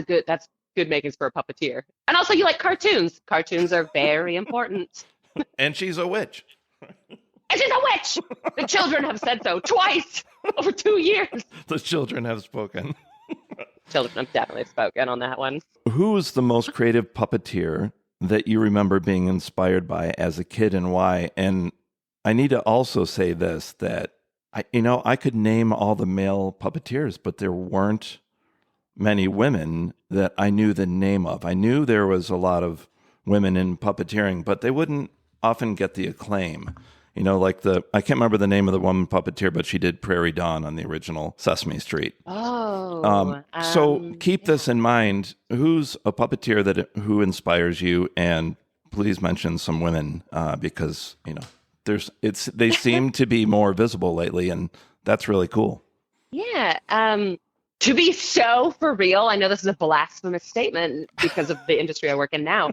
good makings for a puppeteer. And also you like cartoons. Cartoons are very important. And she's a witch. And she's a witch! The children have said so twice over 2 years. The children have spoken. Children have definitely spoken on that one. Who's the most creative puppeteer that you remember being inspired by as a kid and why? And I need to also say this, that I could name all the male puppeteers, but there weren't many women that I knew the name of. I knew there was a lot of women in puppeteering, but they wouldn't often get the acclaim. Like I can't remember the name of the woman puppeteer, but she did Prairie Dawn on the original Sesame Street. So keep this in mind. Who's a puppeteer who inspires you? And please mention some women because they seem to be more visible lately, and that's really cool. Yeah. To be so for real, I know this is a blasphemous statement because of the industry I work in now.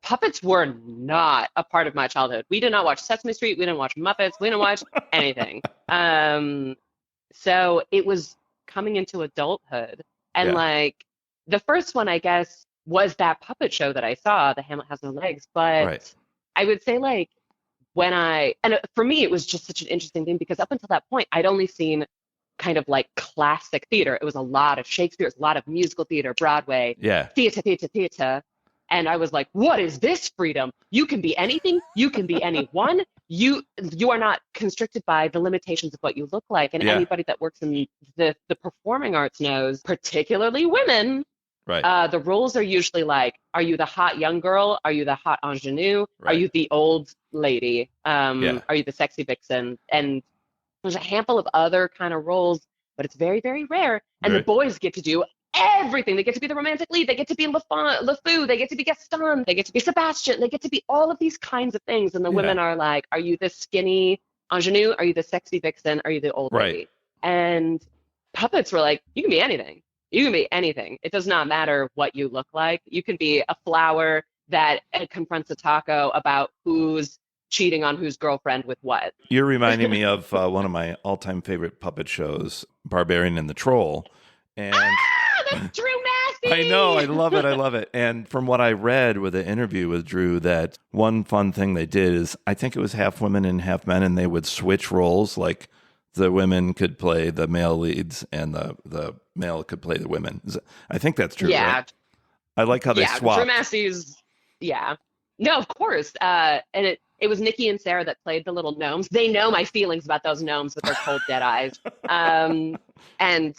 Puppets were not a part of my childhood. We did not watch Sesame Street. We didn't watch Muppets. We didn't watch anything. So it was coming into adulthood. And like the first one, I guess, was that puppet show that I saw, The Hamlet Has No Legs. But I would say like and for me, it was just such an interesting thing because up until that point, I'd only seen kind of like classic theater. It was a lot of Shakespeare, it was a lot of musical theater, Broadway, theater. And I was like, what is this freedom? You can be anything. You can be anyone. You are not constricted by the limitations of what you look like. And anybody that works in the performing arts knows, particularly women, the rules are usually like, are you the hot young girl? Are you the hot ingenue? Are you the old lady? Are you the sexy vixen? And there's a handful of other kind of roles, but it's very, very rare. And the boys get to do everything. They get to be the romantic lead. They get to be LeFou. They get to be Gaston. They get to be Sebastian. They get to be all of these kinds of things. And the women are like, are you the skinny ingenue? Are you the sexy vixen? Are you the old lady? And puppets were like, you can be anything. You can be anything. It does not matter what you look like. You can be a flower that confronts a taco about who's cheating on whose girlfriend with what. You're reminding me of one of my all-time favorite puppet shows, Barbarian and the Troll. And that's Drew Massey! I know, I love it. And from what I read with the interview with Drew, that one fun thing they did is, I think it was half women and half men, and they would switch roles, like the women could play the male leads and the male could play the women. I think that's true, right? I like how they swapped. Drew Massey's, no, of course. And it was Nikki and Sarah that played the little gnomes. They know my feelings about those gnomes with their cold, dead eyes. And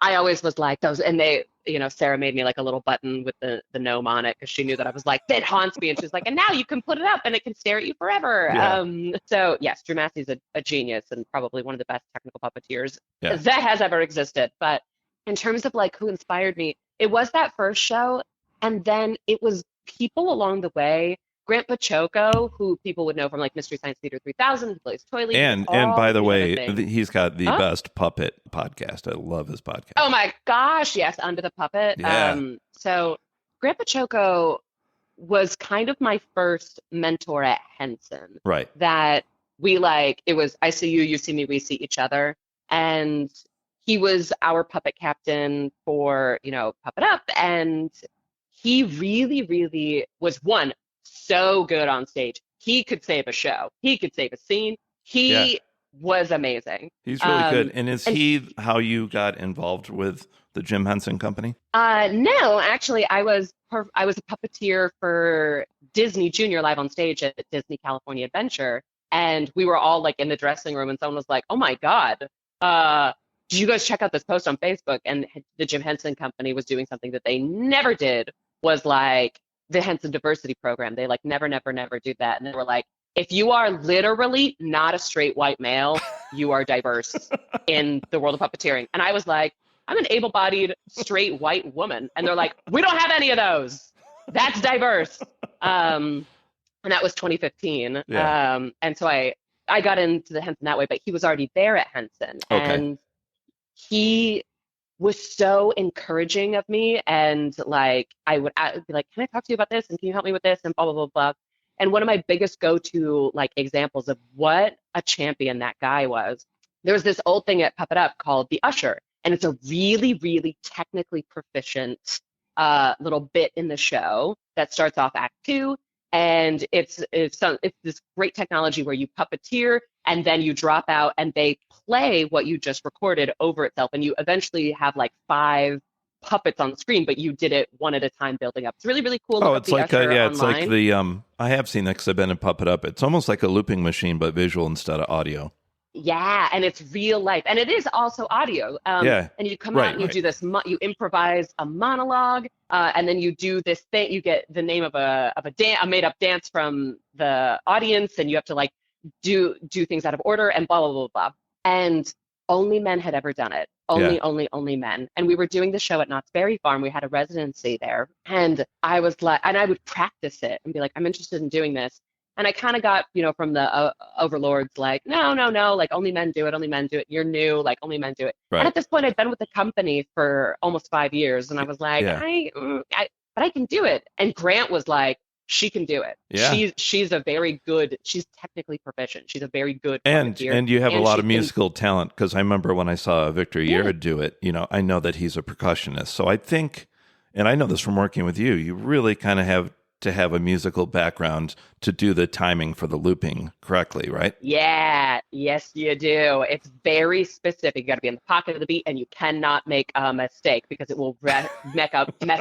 I always was like those, and they, Sarah made me like a little button with the gnome on it because she knew that I was like, that haunts me. And she's like, and now you can put it up and it can stare at you forever. So yes, Drew Massey's a genius and probably one of the best technical puppeteers that has ever existed. But in terms of like who inspired me, it was that first show. And then it was people along the way. Grant Pachoco, who people would know from like Mystery Science Theater 3000, he plays Toily. And by the way, he's got the best puppet podcast. I love his podcast. Oh my gosh, yes, Under the Puppet. Yeah. So Grant Pachoco was kind of my first mentor at Henson. Right. That we like, it was I see you, you see me, we see each other. And he was our puppet captain for, Puppet Up. And he really, really was one, so good on stage. He could save a show. He could save a scene. Yeah. He was amazing. He's really good. And is he how you got involved with the Jim Henson Company? No, actually, I was a puppeteer for Disney Junior Live on Stage at Disney California Adventure, and we were all like in the dressing room, and someone was like, "Oh my God, did you guys check out this post on Facebook?" And the Jim Henson Company was doing something that they never did, was like the Henson Diversity Program. They like never, never, never do that, and they were like, if you are literally not a straight white male, you are diverse in the world of puppeteering. And I was like, I'm an able-bodied straight white woman. And they're like, we don't have any of those. That's diverse. And that was 2015. Yeah. And so I got into the Henson that way, but he was already there at Henson. Okay. And he was so encouraging of me. And like, I would be like, can I talk to you about this? And can you help me with this? And blah, blah, blah, blah. And one of my biggest go-to like examples of what a champion that guy was, there was this old thing at Puppet Up called the Usher. And it's a really, really technically proficient little bit in the show that starts off Act 2. And it's this great technology where you puppeteer and then you drop out and they play what you just recorded over itself. And you eventually have like 5 puppets on the screen, but you did it one at a time building up. It's really, really cool. Oh, it's like it's like the I have seen that because I've been in Puppet Up. It's almost like a looping machine, but visual instead of audio. Yeah, and it's real life, and it is also audio. Yeah, and you come out and you do this. You improvise a monologue, and then you do this thing. You get the name of a made up dance from the audience, and you have to like do things out of order and blah blah blah blah. And only men had ever done it. Only men. And we were doing the show at Knott's Berry Farm. We had a residency there, and I was like, and I would practice it and be like, I'm interested in doing this. And I kind of got, from the overlords, like, no, like only men do it, only men do it. You're new, like only men do it. Right. And at this point, I'd been with the company for almost 5 years, and I was like, but I can do it. And Grant was like, she can do it. Yeah. She's she's technically proficient. She's a very good puppeteer. And you have a lot of musical talent, because I remember when I saw Victor Yera do it, I know that he's a percussionist. So I think, and I know this from working with you, you really kind of have to have a musical background to do the timing for the looping correctly, right? Yeah, yes, you do. It's very specific. You got to be in the pocket of the beat, and you cannot make a mistake because it will mess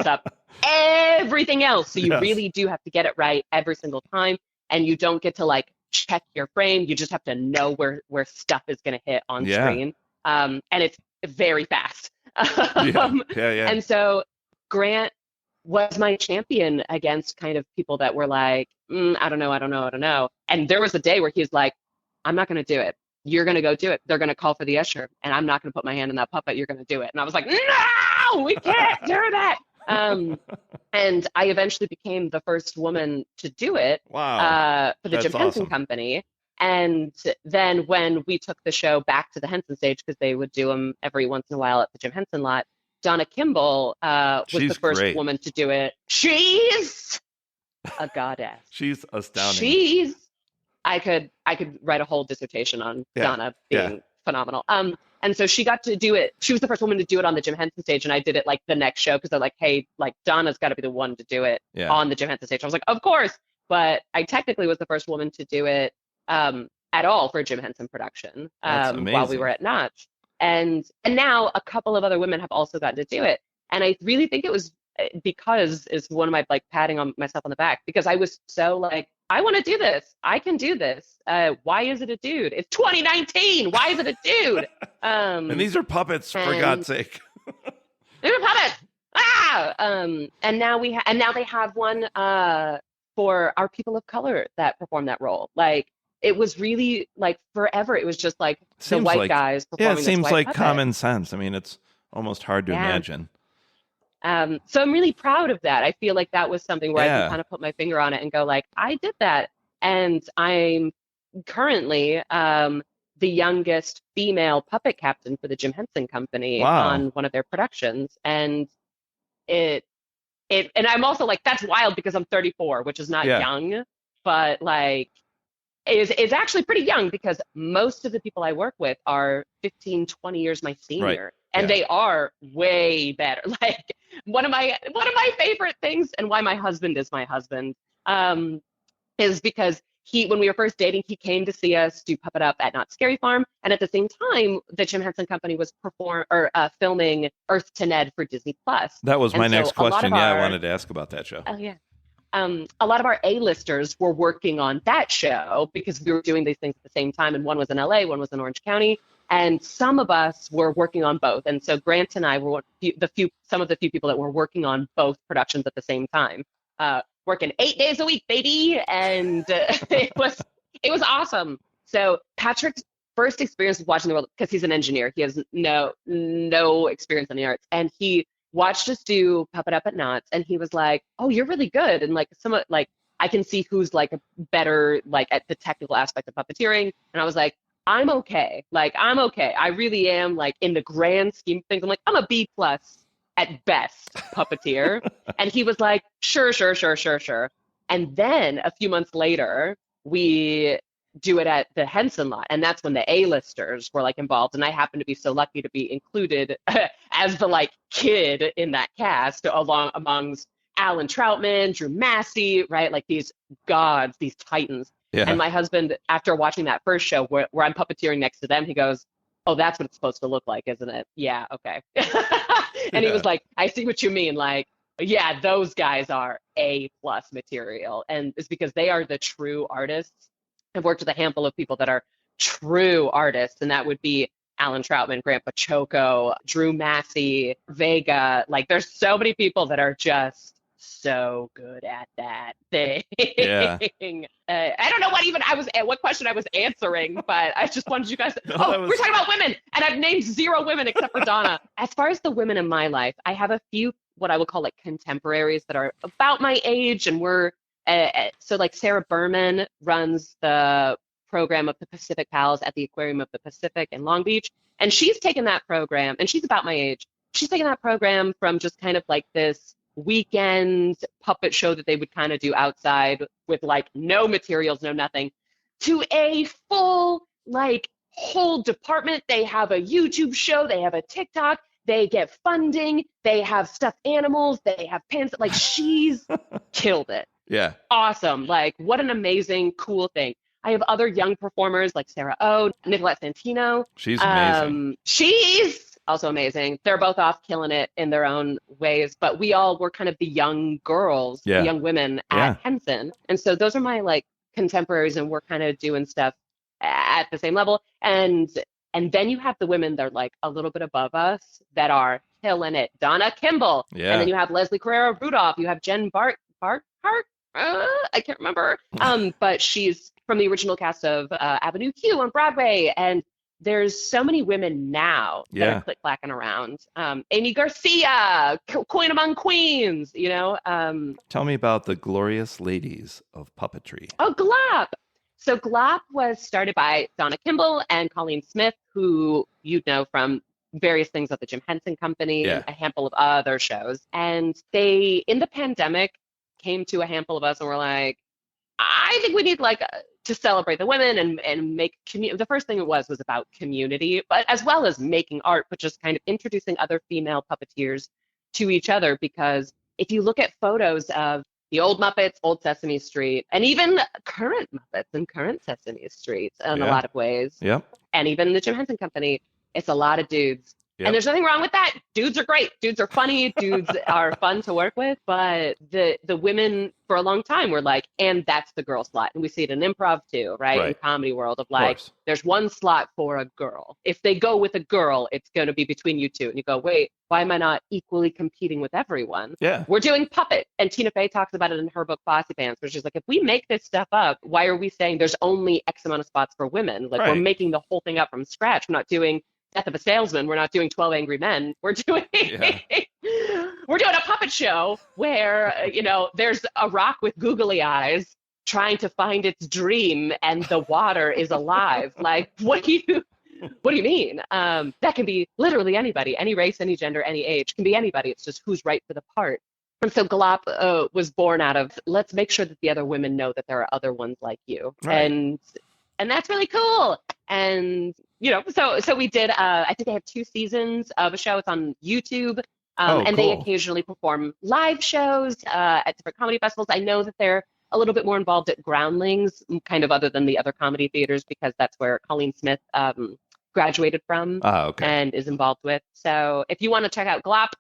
up everything else. So you really do have to get it right every single time, and you don't get to like check your frame. You just have to know where stuff is going to hit on screen, and it's very fast. And so Grant was my champion against kind of people that were like, I don't know. And there was a day where he's like, I'm not going to do it. You're going to go do it. They're going to call for the usher, and I'm not going to put my hand in that puppet. You're going to do it. And I was like, no, we can't do that. And I eventually became the first woman to do it for the Jim Henson Company. And then when we took the show back to the Henson stage, because they would do them every once in a while at the Jim Henson lot, Donna Kimball was the first woman to do it. She's a goddess. She's astounding. I could write a whole dissertation on Donna being phenomenal. And so she got to do it. She was the first woman to do it on the Jim Henson stage, and I did it like the next show because they're like, hey, like Donna's got to be the one to do it on the Jim Henson stage. I was like, of course, but I technically was the first woman to do it at all for a Jim Henson production while we were at Notch. And now a couple of other women have also gotten to do it. And I really think it was because is one of my like patting on myself on the back, because I was so like, I want to do this. I can do this. Why is it a dude? It's 2019. Why is it a dude? And these are puppets, for God's sake. These are puppets. And now they have one for our people of color that perform that role. Like, it was really like forever. It was just like the white guys performing. Yeah, it seems like puppet. Common sense. I mean, it's almost hard to imagine. So I'm really proud of that. I feel like that was something where I can kind of put my finger on it and go like, I did that. And I'm currently the youngest female puppet captain for the Jim Henson Company on one of their productions. And and I'm also like, that's wild because I'm 34, which is not young, but like is actually pretty young because most of the people I work with are 15, 20 years my senior. Right. And they are way better. Like one of my favorite things and why my husband is my husband is because when we were first dating, he came to see us do Puppet Up at Not Scary Farm, and at the same time, the Jim Henson Company was filming Earth to Ned for Disney Plus. That was my next question. Yeah, I wanted to ask about that show. Oh yeah. A lot of our A-listers were working on that show because we were doing these things at the same time, and one was in LA, one was in Orange County, and some of us were working on both. And so Grant and I were some of the few people that were working on both productions at the same time, working 8 days a week, baby, and it was awesome. So Patrick's first experience with watching the world, because he's an engineer, he has no experience in the arts, and he watched us do Puppet Up at Knott's, and he was like, "Oh, you're really good," and like I can see who's like a better like at the technical aspect of puppeteering, and I was like, I'm okay. I really am, like, in the grand scheme of things. I'm like, I'm a B+ at best puppeteer. And he was like, sure. And then a few months later, we do it at the Henson lot. And that's when the A-listers were like involved. And I happened to be so lucky to be included as the like kid in that cast amongst Alan Troutman, Drew Massey, right? Like these gods, these titans. Yeah. And my husband, after watching that first show where I'm puppeteering next to them, he goes, "Oh, that's what it's supposed to look like, isn't it?" Yeah, okay. And he was like, "I see what you mean. Like, yeah, those guys are A+ material." And it's because they are the true artists. I've worked with a handful of people that are true artists, and that would be Alan Troutman, Grandpa Choco, Drew Massey, Vega. Like, there's so many people that are just so good at that thing. Yeah. I don't know what question I was answering, but I just wanted you guys to, we're talking about women, and I've named 0 women except for Donna. As far as the women in my life, I have a few what I would call like contemporaries that are about my age, and we're so like Sarah Berman runs the program of the Pacific Pals at the Aquarium of the Pacific in Long Beach, and she's taken that program, and she's about my age. She's taken that program from just kind of like this weekend puppet show that they would kind of do outside with like no materials, no nothing, to a full like whole department. They have a YouTube show, they have a TikTok, they get funding, they have stuffed animals, they have pins. Like, she's killed it. Yeah. Awesome. Like, what an amazing, cool thing. I have other young performers like Sarah O, Nicolette Santino. She's amazing. She's also amazing. They're both off killing it in their own ways, but we all were kind of the young girls, the young women at Henson. And so those are my like contemporaries, and we're kind of doing stuff at the same level. And then you have the women that are like a little bit above us that are killing it. Donna Kimball. Yeah. And then you have Leslie Carrera Rudolph. You have Jen Bart. I can't remember. But she's from the original cast of Avenue Q on Broadway. And there's so many women now that are click-clacking around. Amy Garcia, Queen among Queens, you know. Tell me about the glorious ladies of puppetry. Oh, GLOP. So GLOP was started by Donna Kimball and Colleen Smith, who you'd know from various things at the Jim Henson Company and a handful of other shows. And they, in the pandemic, came to a handful of us and were like, I think we need like to celebrate the women and make community. The first thing it was about community, but as well as making art, but just kind of introducing other female puppeteers to each other. Because if you look at photos of the old Muppets, old Sesame Street, and even current Muppets and current Sesame Street in a lot of ways, and even the Jim Henson Company, it's a lot of dudes. Yep. And there's nothing wrong with that. Dudes are great. Dudes are funny. Dudes are fun to work with. But the women for a long time were like, and that's the girl slot. And we see it in improv too, right? In comedy world of like, there's one slot for a girl. If they go with a girl, it's going to be between you two. And you go, wait, why am I not equally competing with everyone? Yeah. We're doing puppet. And Tina Fey talks about it in her book, Bossy Pants, where she's like, if we make this stuff up, why are we saying there's only X amount of spots for women? Like, we're making the whole thing up from scratch. We're not doing Death of a Salesman. We're not doing 12 Angry Men. We're doing we're doing a puppet show where, you know, there's a rock with googly eyes trying to find its dream and the water is alive. Like, what do you mean? That can be literally anybody, any race, any gender, any age. Can be anybody. It's just who's right for the part. And so GLOP was born out of, let's make sure that the other women know that there are other ones like you. Right. And that's really cool. And so we did I think they have 2 seasons of a show. It's on YouTube. Oh, And they cool. occasionally perform live shows at different comedy festivals. I know that they're a little bit more involved at Groundlings, kind of other than the other comedy theaters, because that's where Colleen Smith graduated from Ah, okay. and is involved with. So if you want to check out GLOP,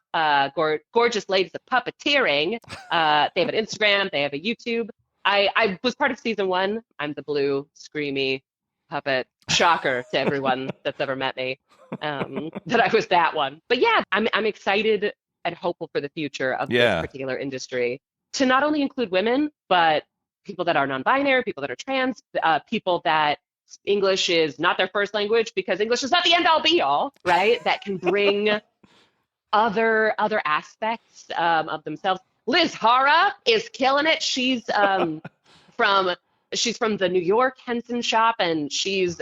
Gorgeous Ladies of Puppeteering, they have an Instagram, they have a YouTube. I was part of season 1. I'm the blue, screamy puppet. Shocker to everyone that's ever met me, that I was that one. But yeah, I'm excited and hopeful for the future of this Yeah. particular industry to not only include women, but people that are non-binary, people that are trans, people that English is not their first language, because English is not the end all be all, right? That can bring other aspects of themselves. Liz Hara is killing it. From she's from the New York Henson shop, and she's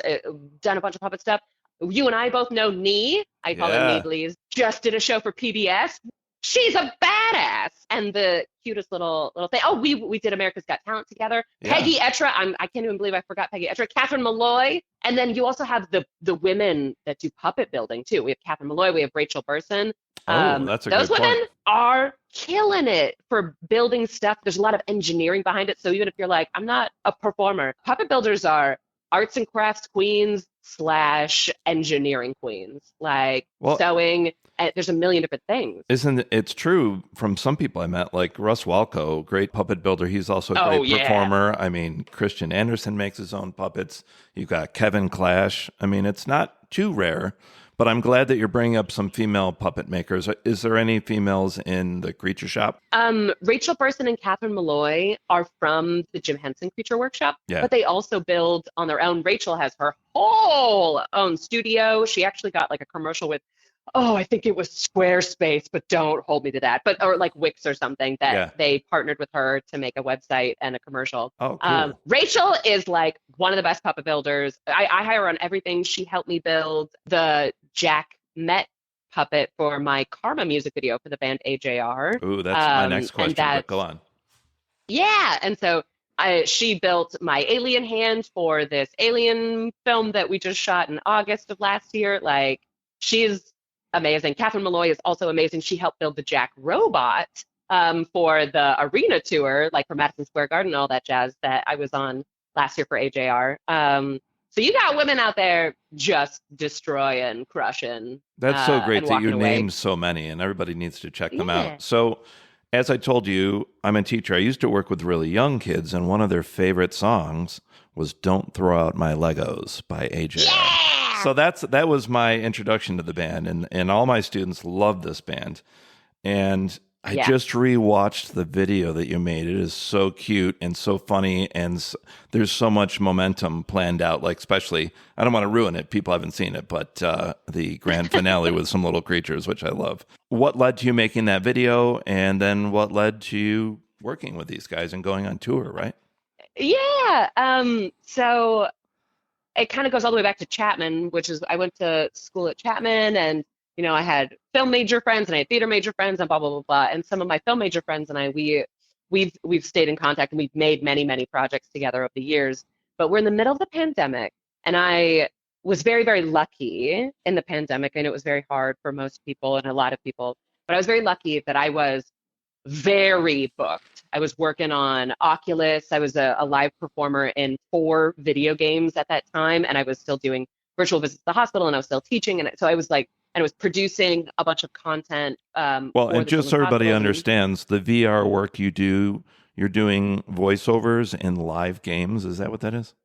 done a bunch of puppet stuff. You and I both know Nee. I call her Yeah. Needlies. Just did a show for PBS. She's a badass and the cutest little thing. Oh, we did America's Got Talent together. Yeah. Peggy Etra. I can't even believe I forgot Peggy Etra. Catherine Malloy. And then you also have the women that do puppet building too. We have Catherine Malloy. We have Rachel Burson. Oh, that's a Those good women point. are killing it for building stuff. There's a lot of engineering behind it. So even if you're like, I'm not a performer, puppet builders are arts and crafts queens / engineering queens, like Well, sewing. There's a million different things. isn't it's true from some people I met, like Russ Walco, great puppet builder. He's also a Oh great yeah. performer. I mean, Christian Anderson makes his own puppets. You've got Kevin Clash. I mean, it's not too rare, but I'm glad that you're bringing up some female puppet makers. Is there any females in the creature shop? Rachel Burson and Catherine Malloy are from the Jim Henson Creature Workshop, Yeah. but they also build on their own. Rachel has her whole own studio. She actually got like a commercial with, I think it was Squarespace, but don't hold me to that. But or like Wix or something, that Yeah. they partnered with her to make a website and a commercial. Oh, cool. Rachel is like one of the best puppet builders. I hire her on everything. She helped me build the Jack Met puppet for my Karma music video for the band AJR. Ooh, that's my next And question, but that's, go on. yeah. And so she built my alien hand for this alien film that we just shot in August of last year. Like, she's amazing. Catherine Malloy is also amazing. She helped build the Jack robot for the arena tour, like for Madison Square Garden, all that jazz that I was on last year for AJR. So you got women out there just destroying, crushing, That's so great and that you walking away. named so many, and everybody needs to check them Yeah. out. So, as I told you, I'm a teacher. I used to work with really young kids, and one of their favorite songs was "Don't Throw Out My Legos" by AJR. Yeah. So that was my introduction to the band, and all my students love this band. And I Yeah. just rewatched the video that you made. It is so cute and so funny, and there's so much momentum planned out. Like, especially, I don't want to ruin it. People haven't seen it, but the grand finale with some little creatures, which I love. What led to you making that video, and then what led to you working with these guys and going on tour? Right? Yeah. So it kind of goes all the way back to Chapman, which is I went to school at Chapman, and I had film major friends and I had theater major friends and blah blah blah blah. And some of my film major friends and I we've stayed in contact, and we've made many projects together over the years. But we're in the middle of the pandemic, and I was very, very lucky in the pandemic. I know it was very hard for most people and a lot of people, but I was very lucky that I was very booked. I was working on Oculus. I was a live performer in 4 video games at that time, and I was still doing virtual visits to the hospital, and I was still teaching. And so I was like, and I was producing a bunch of content. Well, for and the just children's so everybody hospitals. understands, the VR work you do, you're doing voiceovers in live games. Is that what that is?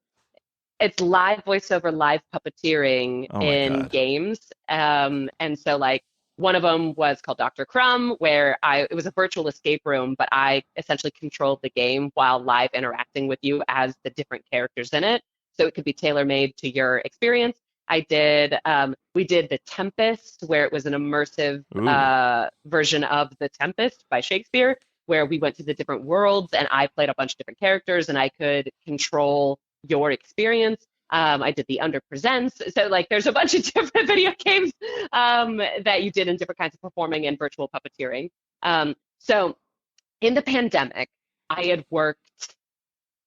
It's live voiceover, live puppeteering Oh my in God. games. And so like one of them was called Dr. Crumb, where it was a virtual escape room, but I essentially controlled the game while live interacting with you as the different characters in it. So it could be tailor-made to your experience. We did The Tempest, where it was an immersive Ooh. version of The Tempest by Shakespeare, where we went to the different worlds and I played a bunch of different characters and I could control your experience. I did The Under Presents. So like there's a bunch of different video games that you did in different kinds of performing and virtual puppeteering. So in the pandemic, I had worked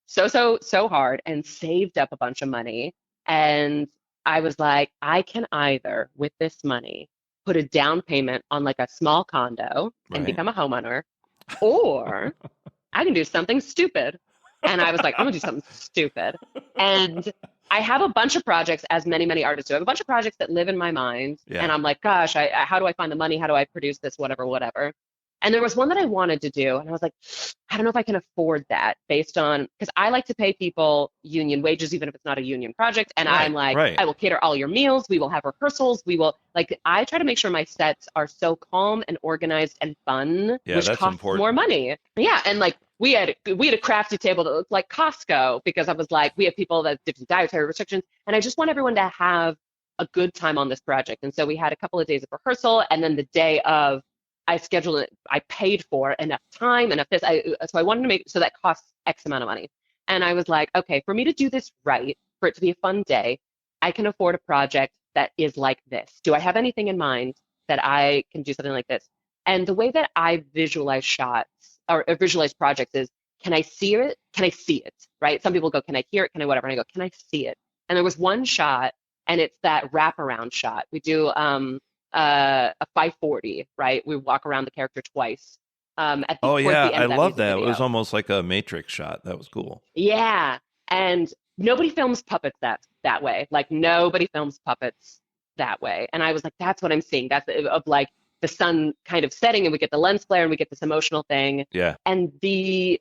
so hard and saved up a bunch of money. And I was like, I can either, with this money, put a down payment on like a small condo and Right. become a homeowner, or I can do something stupid. And I was like, I'm gonna do something stupid. And I have a bunch of projects, as many artists do. I have a bunch of projects that live in my mind. And Yeah. I'm like, gosh, how do I find the money? How do I produce this? Whatever. And there was one that I wanted to do. And I was like, I don't know if I can afford that based on, because I like to pay people union wages, even if it's not a union project. And I'm Right. like, Right. I will cater all your meals. We will have rehearsals. We will, like, I try to make sure my sets are so calm and organized and fun, Yeah, which that's costs more important. money. Yeah. And like, we had a crafty table that looked like Costco because I was like, we have people that have different dietary restrictions, and I just want everyone to have a good time on this project. And so we had a couple of days of rehearsal, and then the day of, I scheduled it. I paid for enough time, enough this. So I wanted to make so that costs X amount of money. And I was like, okay, for me to do this right, for it to be a fun day, I can afford a project that is like this. Do I have anything in mind that I can do something like this? And the way that I visualize shots or visualize projects is, can I see it? Can I see it? Right? Some people go, can I hear it? Can I whatever? And I go, can I see it? And there was one shot, and it's that wraparound shot. We do a 540, right? We walk around the character twice Oh towards yeah, the end I of that love music that. It was video. almost like a Matrix shot. That was cool. Yeah, and nobody films puppets that way. Like nobody films puppets that way. And I was like, that's what I'm seeing. That's of like the sun kind of setting, and we get the lens flare, and we get this emotional thing. Yeah. And the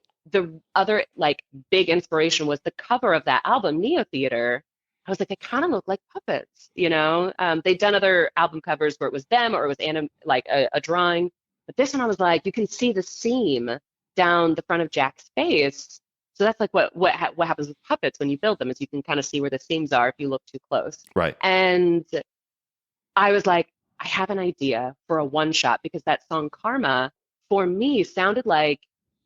other like big inspiration was the cover of that album, Neo Theater. I was like, they kind of look like puppets, you know? They'd done other album covers where it was them or it was like a drawing. But this one, I was like, you can see the seam down the front of Jack's face. So that's like what happens with puppets when you build them, is you can kind of see where the seams are if you look too close. Right. And I was like, I have an idea for a one shot, because that song Karma for me sounded like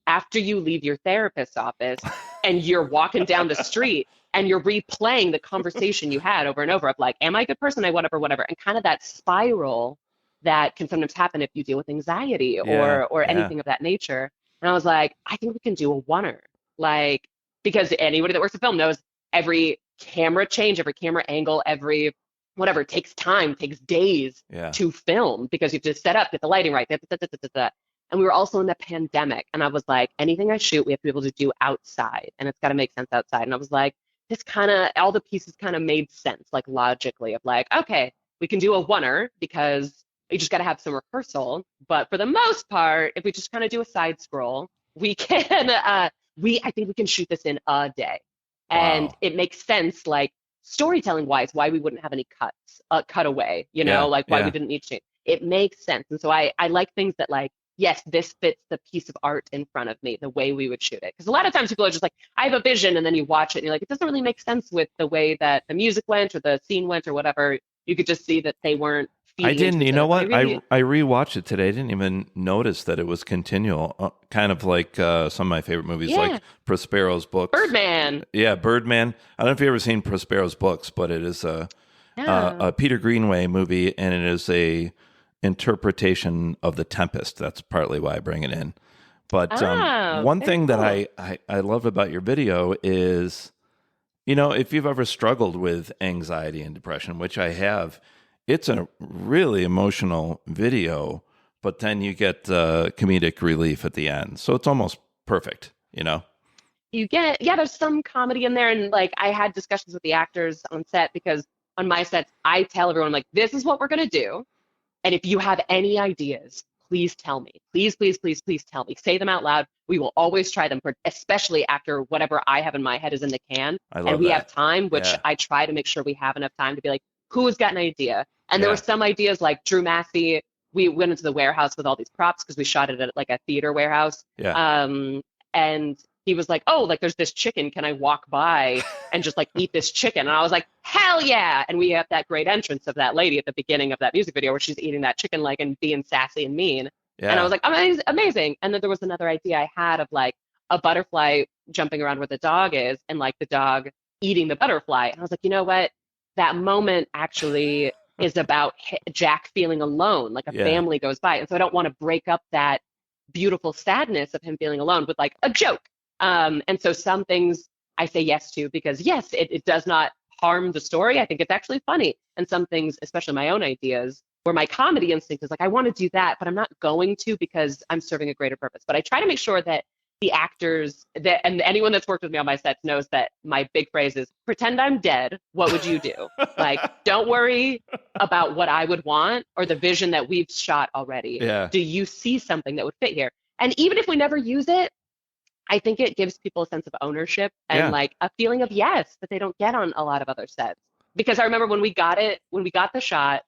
after you leave your therapist's office and you're walking down the street and you're replaying the conversation you had over and over of like, am I a good person? I whatever, and kind of that spiral that can sometimes happen if you deal with anxiety Yeah. or Yeah. anything of that nature. And I was like, I think we can do a oneer. Like, because anybody that works in film knows every camera change, every camera angle, every whatever takes time, takes days Yeah. to film, because you have to set up, get the lighting right. And we were also in the pandemic. And I was like, anything I shoot, we have to be able to do outside. And it's got to make sense outside. And I was like, this kind of, all the pieces kind of made sense, like logically, of like, okay, we can do a oneer because you just got to have some rehearsal. But for the most part, if we just kind of do a side scroll, we can, I think we can shoot this in a day. And Wow. it makes sense, like storytelling wise, why we wouldn't have any cut away, you know, Yeah. like why we Yeah. didn't need to. It makes sense. And so I like things that like, yes, this fits the piece of art in front of me, the way we would shoot it. Because a lot of times people are just like, I have a vision, and then you watch it and you're like, it doesn't really make sense with the way that the music went or the scene went or whatever. You could just see that they weren't I feeding into didn't. each You other. know But what? I rewatched it today. I didn't even notice that it was continual. Kind of like some of my favorite movies, yeah, like Prospero's books. Birdman. Yeah, Birdman. I don't know if you've ever seen Prospero's books, but it is a No. Peter Greenway movie, and it is a interpretation of The Tempest. That's partly why I bring it in. But Oh, one very thing that cool. I love about your video is, you know, if you've ever struggled with anxiety and depression, which I have, it's a really emotional video, but then you get comedic relief at the end. So it's almost perfect, you know? You get, yeah, there's some comedy in there. And like I had discussions with the actors on set, because on my sets, I tell everyone, like, this is what we're going to do. And if you have any ideas, please tell me. Please tell me. Say them out loud. We will always try them, for, especially after whatever I have in my head is in the can. I And love we have that. time, which Yeah. I try to make sure we have enough time to be like, who has got an idea? And there were Yeah. some ideas like Drew Massey. We went into the warehouse with all these props because we shot it at like a theater warehouse. Yeah. And he was like, oh, like there's this chicken. Can I walk by and just like eat this chicken? And I was like, hell yeah. And we have that great entrance of that lady at the beginning of that music video where she's eating that chicken leg and being sassy and mean. And I was Yeah. like, amazing. And then there was another idea I had of like a butterfly jumping around where the dog is, and like the dog eating the butterfly. And I was like, you know what? That moment actually is about Jack feeling alone, like a Yeah. family goes by. And so I don't want to break up that beautiful sadness of him feeling alone with like a joke. And so some things I say yes to because yes, it does not harm the story. I think it's actually funny. And some things, especially my own ideas, where my comedy instinct is like, I want to do that, but I'm not going to because I'm serving a greater purpose. But I try to make sure that the actors that, and anyone that's worked with me on my sets knows that my big phrase is pretend I'm dead. What would you do? Like, don't worry about what I would want or the vision that we've shot already. Yeah. Do you see something that would fit here? And even if we never use it, I think it gives people a sense of ownership and like a feeling of yes that they don't get on a lot of other sets. Because I remember when we got the shot,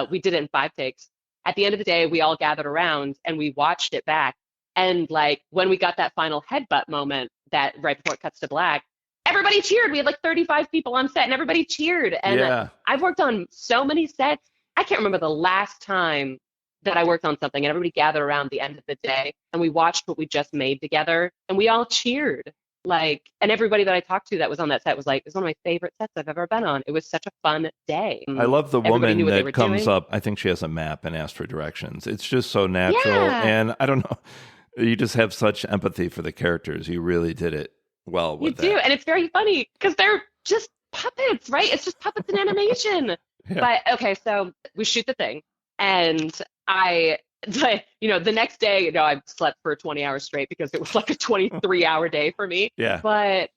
we did it in 5 takes. At the end of the day, we all gathered around and we watched it back. And like when we got that final headbutt moment that right before it cuts to black, everybody cheered. We had like 35 people on set and everybody cheered. And I've worked on so many sets. I can't remember the last time that I worked on something and everybody gathered around the end of the day and we watched what we just made together and we all cheered. Like, and everybody that I talked to that was on that set was like, it's one of my favorite sets I've ever been on. It was such a fun day. I love the woman that comes up. I think she has a map and asks for directions. It's just so natural. And I don't know, you just have such empathy for the characters. You really did it well with that. You do. And it's very funny because they're just puppets, right? It's just puppets in animation. But okay, so we shoot the thing and the next day, I slept for 20 hours straight because it was like a 23-hour day for me. Yeah. But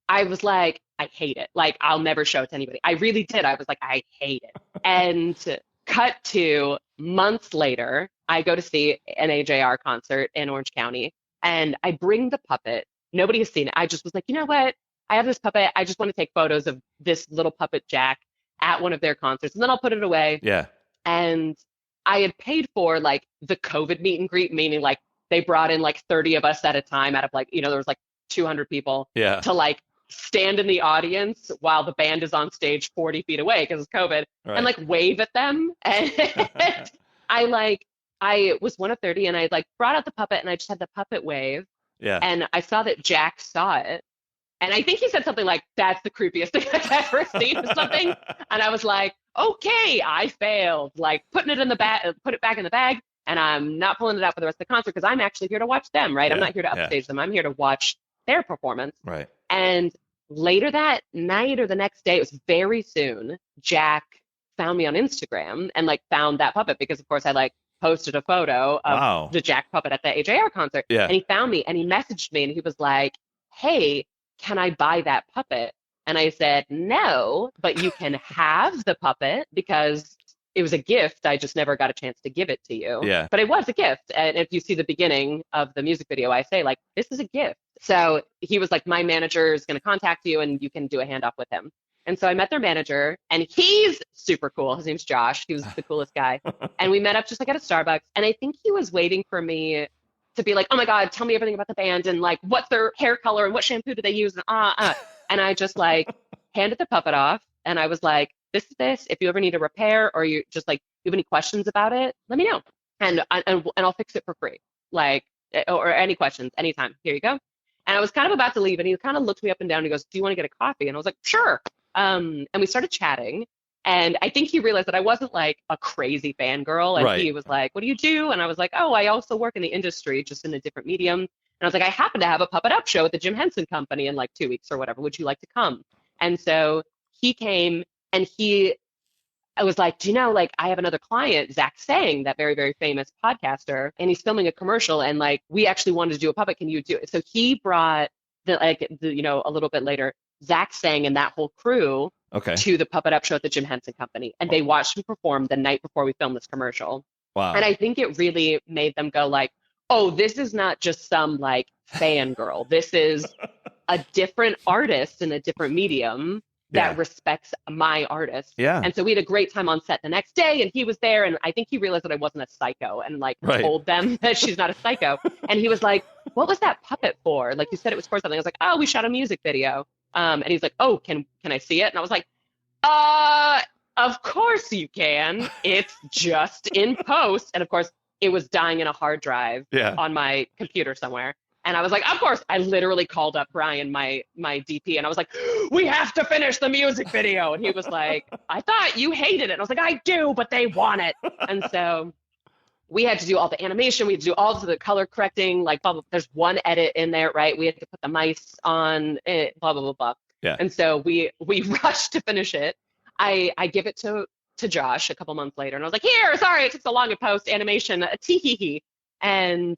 I was like, I hate it. Like, I'll never show it to anybody. I really did. I was like, I hate it. And cut to months later, I go to see an AJR concert in Orange County, and I bring the puppet. Nobody has seen it. I just was like, you know what? I have this puppet. I just want to take photos of this little puppet Jack at one of their concerts, and then I'll put it away. Yeah. And I had paid for like the COVID meet and greet, meaning like they brought in like 30 of us at a time out of like, there was like 200 people to like stand in the audience while the band is on stage 40 feet away because it's COVID and like wave at them. And I was one of 30 and I like brought out the puppet and I just had the puppet wave. Yeah. And I saw that Jack saw it. And I think he said something like, that's the creepiest thing I've ever seen or something. And I was like, okay, I failed. Like put it back in the bag. And I'm not pulling it out for the rest of the concert because I'm actually here to watch them, right? I'm not here to upstage them. I'm here to watch their performance. Right. And later that night or the next day, it was very soon, Jack found me on Instagram and like found that puppet because of course I like posted a photo of the Jack puppet at the AJR concert. Yeah. And he found me and he messaged me and he was like, hey, can I buy that puppet? And I said, no, but you can have the puppet because it was a gift. I just never got a chance to give it to you. Yeah. But it was a gift. And if you see the beginning of the music video, I say like, this is a gift. So he was like, my manager is going to contact you and you can do a handoff with him. And so I met their manager and he's super cool. His name's Josh. He was the coolest guy. And we met up just like at a Starbucks. And I think he was waiting for me to be like, oh my God, tell me everything about the band and like, what's their hair color and what shampoo do they use? And And I just like handed the puppet off and I was like, this is this. If you ever need a repair or you just like, you have any questions about it, let me know. And I'll fix it for free. Like, or any questions, anytime. Here you go. And I was kind of about to leave and he kind of looked me up and down and he goes, do you want to get a coffee? And I was like, sure. And we started chatting. And I think he realized that I wasn't like a crazy fangirl. And he was like, what do you do? And I was like, oh, I also work in the industry, just in a different medium. And I was like, I happen to have a puppet up show at the Jim Henson Company in like 2 weeks or whatever. Would you like to come? And so he came and I was like, do you know, like I have another client, Zach Sang, that very, very famous podcaster, and he's filming a commercial and like, we actually wanted to do a puppet. Can you do it? So he brought a little bit later, Zach Sang and that whole crew to the puppet up show at the Jim Henson Company. And they watched me perform the night before we filmed this commercial. Wow. And I think it really made them go like, oh, this is not just some like fangirl. This is a different artist in a different medium that respects my artist. Yeah. And so we had a great time on set the next day and he was there and I think he realized that I wasn't a psycho and like told them that she's not a psycho. And he was like, what was that puppet for? Like you said it was for something. I was like, oh, we shot a music video. And he's like, oh, can I see it? And I was like, of course you can. It's just in post. And of course it was dying in a hard drive on my computer somewhere. And I was like, of course, I literally called up Brian, my DP, and I was like, we have to finish the music video. And he was like, I thought you hated it. And I was like, I do, but they want it. And so we had to do all the animation. We had to do all of the color correcting, like blah, blah. There's one edit in there, right? We had to put the mice on it, blah, blah, blah, blah. Yeah. And so we rushed to finish it. I give it to Josh a couple months later, and I was like, here, sorry, it took so long to post animation, tee. And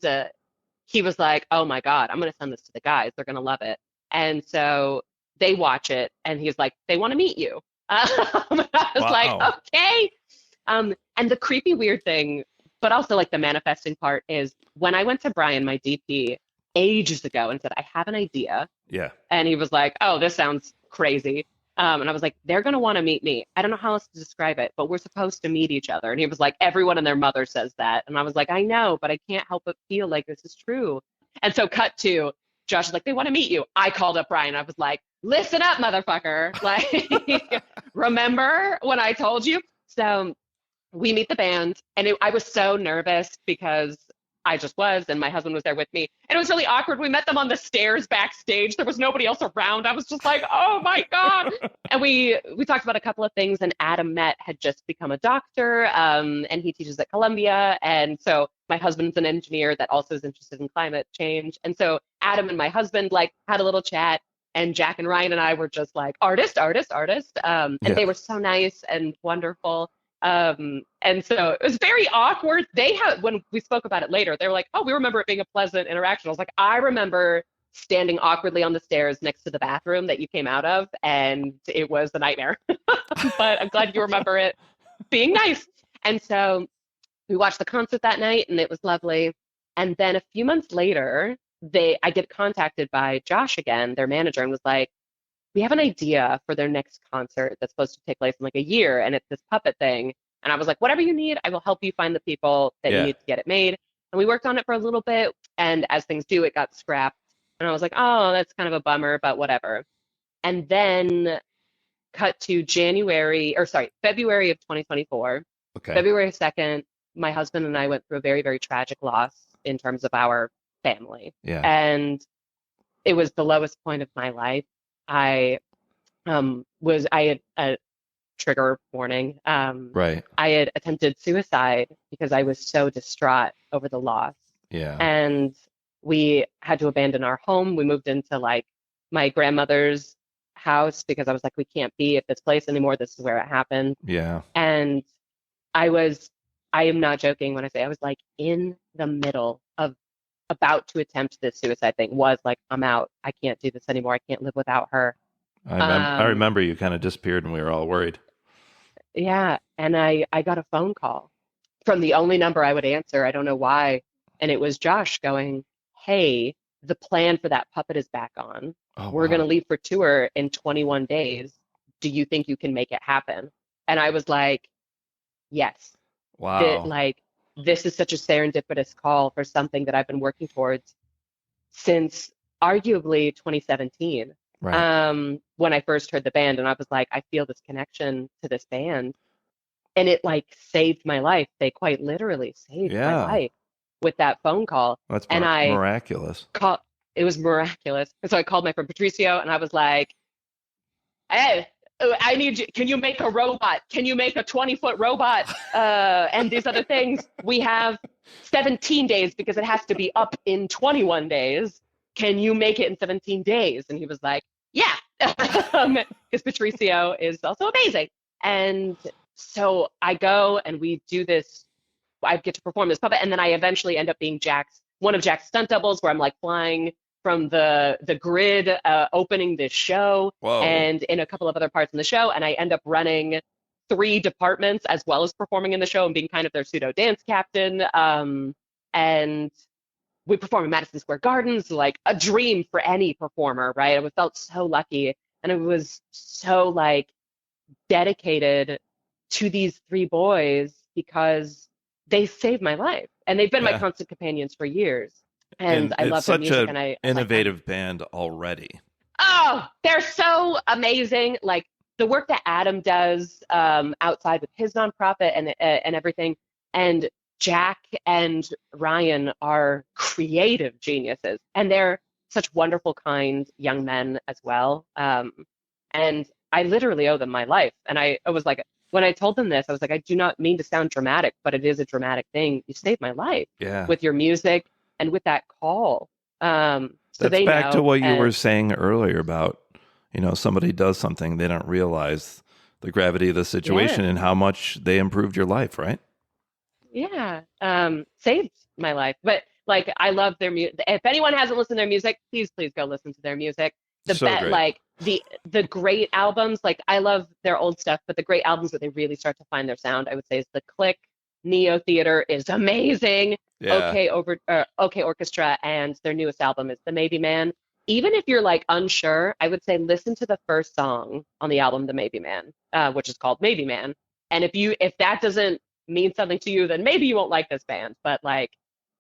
he was like, oh my God, I'm going to send this to the guys. They're going to love it. And so they watch it, and he's like, they want to meet you. I was like, okay. And the creepy, weird thing, but also like the manifesting part is when I went to Brian, my DP, ages ago and said, I have an idea. Yeah. And he was like, oh, this sounds crazy. And I was like, they're going to want to meet me. I don't know how else to describe it, but we're supposed to meet each other. And he was like, everyone and their mother says that. And I was like, I know, but I can't help but feel like this is true. And so cut to Josh is like, they want to meet you. I called up Brian. I was like, listen up, motherfucker. Like, remember when I told you? So we meet the band, and I was so nervous because I just was, and my husband was there with me. And it was really awkward. We met them on the stairs backstage. There was nobody else around. I was just like, oh my God. And we talked about a couple of things, and Adam had just become a doctor, and he teaches at Columbia. And so my husband's an engineer that also is interested in climate change. And so Adam and my husband like had a little chat, and Jack and Ryan and I were just like, artist. And they were so nice and wonderful. And so it was very awkward. When we spoke about it later, they were like, oh, we remember it being a pleasant interaction. I was like, I remember standing awkwardly on the stairs next to the bathroom that you came out of, and it was a nightmare. But I'm glad you remember it being nice. And so we watched the concert that night, and it was lovely. And then a few months later, I get contacted by Josh again, their manager, and was like, we have an idea for their next concert that's supposed to take place in like a year, and it's this puppet thing. And I was like, whatever you need, I will help you find the people that you need to get it made. And we worked on it for a little bit, and as things do, it got scrapped. And I was like, oh, that's kind of a bummer, but whatever. And then cut to February of 2024. Okay. February 2nd, my husband and I went through a very, very tragic loss in terms of our family. Yeah. And it was the lowest point of my life. I had a trigger warning. Right. I had attempted suicide because I was so distraught over the loss. Yeah. And we had to abandon our home. We moved into like my grandmother's house because I was like, we can't be at this place anymore. This is where it happened. Yeah. And I am not joking when I say I was like in the middle of about to attempt this suicide thing, was like, I'm out. I can't do this anymore. I can't live without her. I remember you kind of disappeared and we were all worried. Yeah. And I got a phone call from the only number I would answer. I don't know why. And it was Josh going, hey, the plan for that puppet is back on. We're going to leave for tour in 21 days. Do you think you can make it happen? And I was like, yes. Wow. This is such a serendipitous call for something that I've been working towards since arguably 2017. Right. When I first heard the band, and I was like, I feel this connection to this band, and it like saved my life. They quite literally saved my life with that phone call. That's miraculous. It was miraculous. And so I called my friend Patricio, and I was like, hey, I need you. Can you make a robot? Can you make a 20-foot robot? And these other things. We have 17 days because it has to be up in 21 days. Can you make it in 17 days? And he was like, yeah, because Patricio is also amazing. And so I go and we do this. I get to perform this puppet, and then I eventually end up being one of Jack's stunt doubles, where I'm like flying from the grid, opening this show. Whoa. And in a couple of other parts in the show. And I end up running 3 departments as well as performing in the show and being kind of their pseudo dance captain. And we perform in Madison Square Gardens, like a dream for any performer, right? I felt so lucky. And it was so like dedicated to these 3 boys because they saved my life. And they've been my constant companions for years. And I love their music. And I innovative band already. Oh, they're so amazing. Like the work that Adam does outside with his nonprofit and everything. And Jack and Ryan are creative geniuses. And they're such wonderful, kind young men as well. And I literally owe them my life. And I was like, when I told them this, I was like, I do not mean to sound dramatic, but it is a dramatic thing. You saved my life Yeah. with your music and with that call. So That's they back know. to what you And were saying earlier about, somebody does something, they don't realize the gravity of the situation yeah, and how much they improved your life, right? yeah, saved my life. But like, I love their music. If anyone hasn't listened to their music, please go listen to their music. The So bet, great. like the great albums, like I love their old stuff, but the great albums that they really start to find their sound, I would say, is the Click, Neo Theater is amazing. Yeah. OK Orchestra, and their newest album is The Maybe Man. Even if you're like unsure, I would say listen to the first song on the album, The Maybe Man, which is called Maybe Man. And if that doesn't mean something to you, then maybe you won't like this band. But like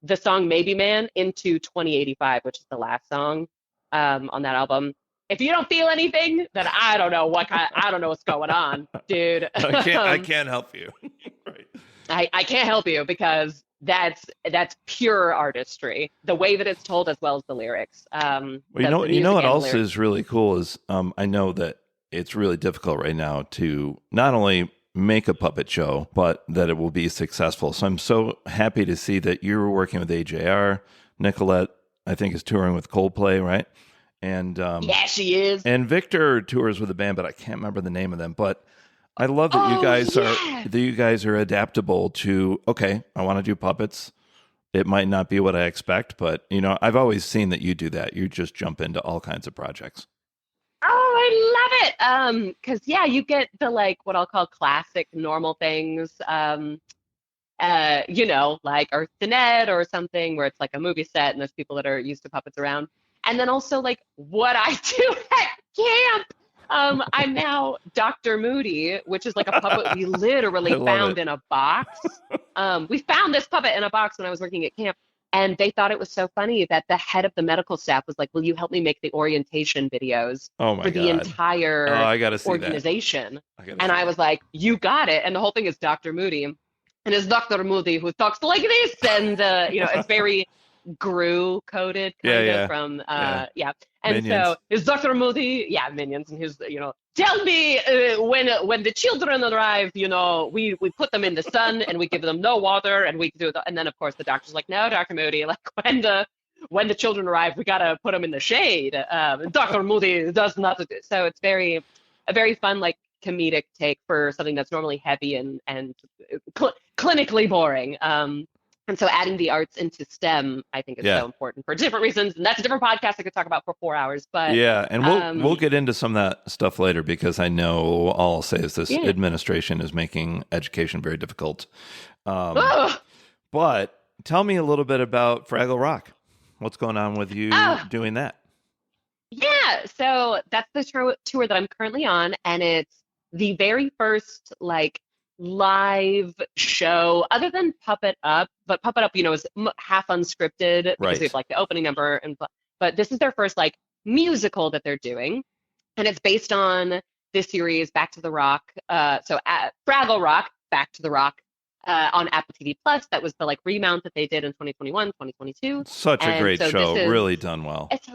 the song Maybe Man into 2085, which is the last song on that album. If you don't feel anything, then I don't know I don't know what's going on, dude. I can't help you. Right. I can't help you because that's pure artistry, the way that it's told as well as the lyrics. Well, The you know music what and the else lyrics. is really cool is I know that it's really difficult right now to not only make a puppet show, but that it will be successful. So I'm so happy to see that you're working with AJR. Nicolette, I think, is touring with Coldplay, right? And Yeah, she is. and Victor tours with a band, but I can't remember the name of them. But I love that Oh yeah. you guys are adaptable to, okay, I want to do puppets. It might not be what I expect, but I've always seen that you do that. You just jump into all kinds of projects. Oh, I love it. Because yeah, you get the like what I'll call classic normal things. Like Earth to Ned or something where it's like a movie set and there's people that are used to puppets around. And then also like what I do at camp. I'm now Dr. Moody, which is like a puppet we I literally love found it. in a box. We found this puppet in a box when I was working at camp, and they thought it was so funny that the head of the medical staff was like, "Will you help me make the orientation videos Oh my for the God. Oh, entire I got to see that. organization?" I got to And see I that. was like, "You got it." And the whole thing is Dr. Moody, and it's Dr. Moody who talks like this, and it's very Gru coded Yeah, kind of yeah, from yeah. yeah. And so Minions. is Dr. Moody, yeah, minions, and his tell me when the children arrive, we put them in the sun and we give them no water and we do and then of course the doctor's like, no, Dr. Moody, like when the children arrive, we gotta put them in the shade. Dr. Moody does not. So it's a very fun like comedic take for something that's normally heavy and clinically boring. And so adding the arts into STEM, I think, is Yeah. so important for different reasons. And that's a different podcast I could talk about for 4 hours. But Yeah, and we'll get into some of that stuff later because I know all I'll say is this yeah. administration is making education very difficult. Ugh. But tell me a little bit about Fraggle Rock. What's going on with you Oh, doing that? yeah. So that's the tour that I'm currently on. And it's the very first like live show other than Puppet Up. But Puppet Up, is half unscripted because we have Right. like the opening number. But this is their first like musical that they're doing. And it's based on this series, Back to the Rock. So at Fraggle Rock, Back to the Rock, on Apple TV Plus. That was the like remount that they did in 2021, 2022. Such a And great so this show. is Really done well. it's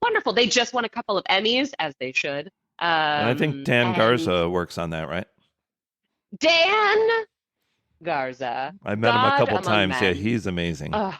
wonderful. They just won a couple of Emmys, as they should. And I think Dan And Garza works on that, right? Dan Garza, I met him a God couple among times. Yeah, men. he's amazing. Ugh,